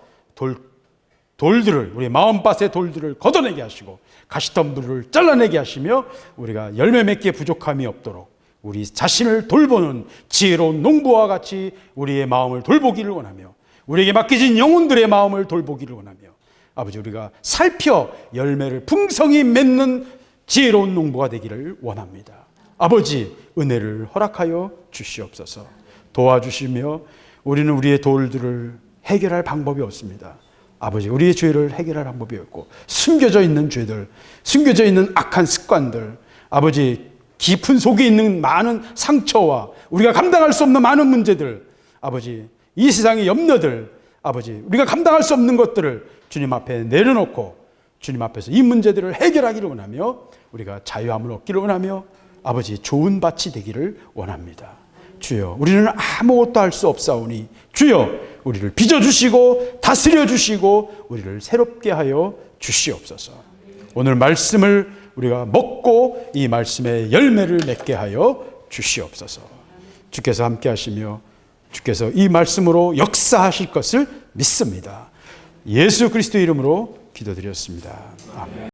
돌들을, 우리 마음밭의 돌들을 걷어내게 하시고 가시덤불을 잘라내게 하시며 우리가 열매 맺기에 부족함이 없도록 우리 자신을 돌보는 지혜로운 농부와 같이 우리의 마음을 돌보기를 원하며 우리에게 맡겨진 영혼들의 마음을 돌보기를 원하며 아버지, 우리가 살펴 열매를 풍성히 맺는 지혜로운 농부가 되기를 원합니다. 아버지, 은혜를 허락하여 주시옵소서. 도와주시며 우리는 우리의 돌들을 해결할 방법이 없습니다. 아버지, 우리의 죄를 해결할 방법이 없고 숨겨져 있는 죄들, 숨겨져 있는 악한 습관들, 아버지, 깊은 속에 있는 많은 상처와 우리가 감당할 수 없는 많은 문제들, 아버지, 이 세상의 염려들, 아버지, 우리가 감당할 수 없는 것들을 주님 앞에 내려놓고 주님 앞에서 이 문제들을 해결하기를 원하며 우리가 자유함을 얻기를 원하며 아버지, 좋은 밭이 되기를 원합니다. 주여, 우리는 아무것도 할 수 없사오니 주여, 우리를 빚어주시고 다스려주시고 우리를 새롭게 하여 주시옵소서. 오늘 말씀을 우리가 먹고 이 말씀의 열매를 맺게 하여 주시옵소서. 주께서 함께 하시며 주께서 이 말씀으로 역사하실 것을 믿습니다. 예수 그리스도의 이름으로 기도드렸습니다. 아멘.